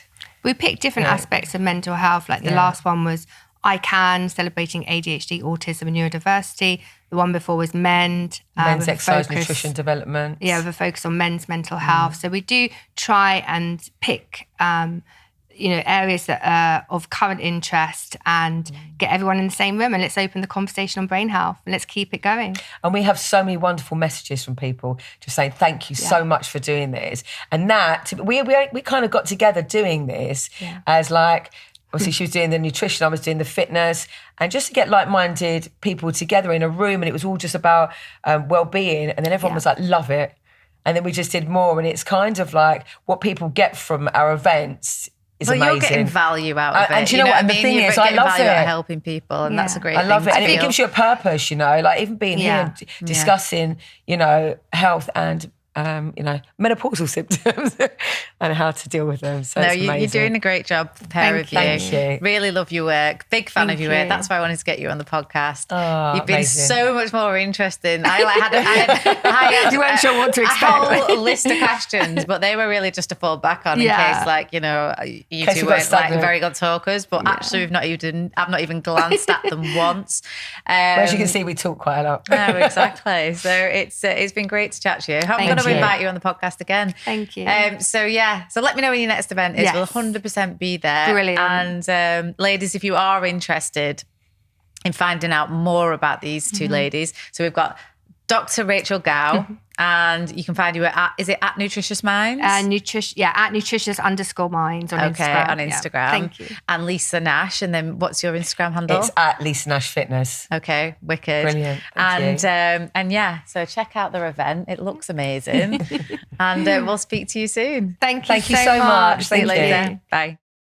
we picked different aspects of mental health. Like the last one was I Can, celebrating ADHD, autism and neurodiversity. The one before was MEND. Men's exercise, nutrition development. Yeah, with a focus on men's mental health. So we do try and pick, areas that are of current interest and get everyone in the same room, and let's open the conversation on brain health and let's keep it going. And we have so many wonderful messages from people just saying thank you so much for doing this. And that, we kind of got together doing this as like, obviously she was doing the nutrition, I was doing the fitness, and just to get like-minded people together in a room, and it was all just about well-being, and then everyone was like, love it. And then we just did more, and it's kind of like what people get from our events is amazing. You're getting value out of it. And do you know what? And the thing is, I love value it. Out of helping people, and that's a great thing. I love it. to And feel. it gives you a purpose, like even being here and discussing, health and menopausal symptoms and how to deal with them. So you're doing a great job, the pair of you. Thank you. Really love your work. Big fan of your work. That's why I wanted to get you on the podcast. Oh, You've been amazing. so much more interesting. I had you weren't sure what to expect. A whole list of questions, but they were really just to fall back on in case, you two weren't like very good talkers. But actually, I've not even glanced at them once. As you can see, we talk quite a lot. No, exactly. So it's been great to chat to you. I'm going to invite you on the podcast again. Thank you. So let me know when your next event is. Yes. We'll 100% be there. Brilliant. And ladies, if you are interested in finding out more about these two ladies, so we've got Dr. Rachel Gow, and you can find you at Nutritious Minds? at Nutritious_Minds on Instagram. Okay, on Instagram. Yeah. Thank you. And Lisa Nash, and then what's your Instagram handle? It's at Lisa Nash Fitness. Okay, wicked. Brilliant. Thank you. So check out their event. It looks amazing. And we'll speak to you soon. Thank you so much. See you Thank you. later. Bye.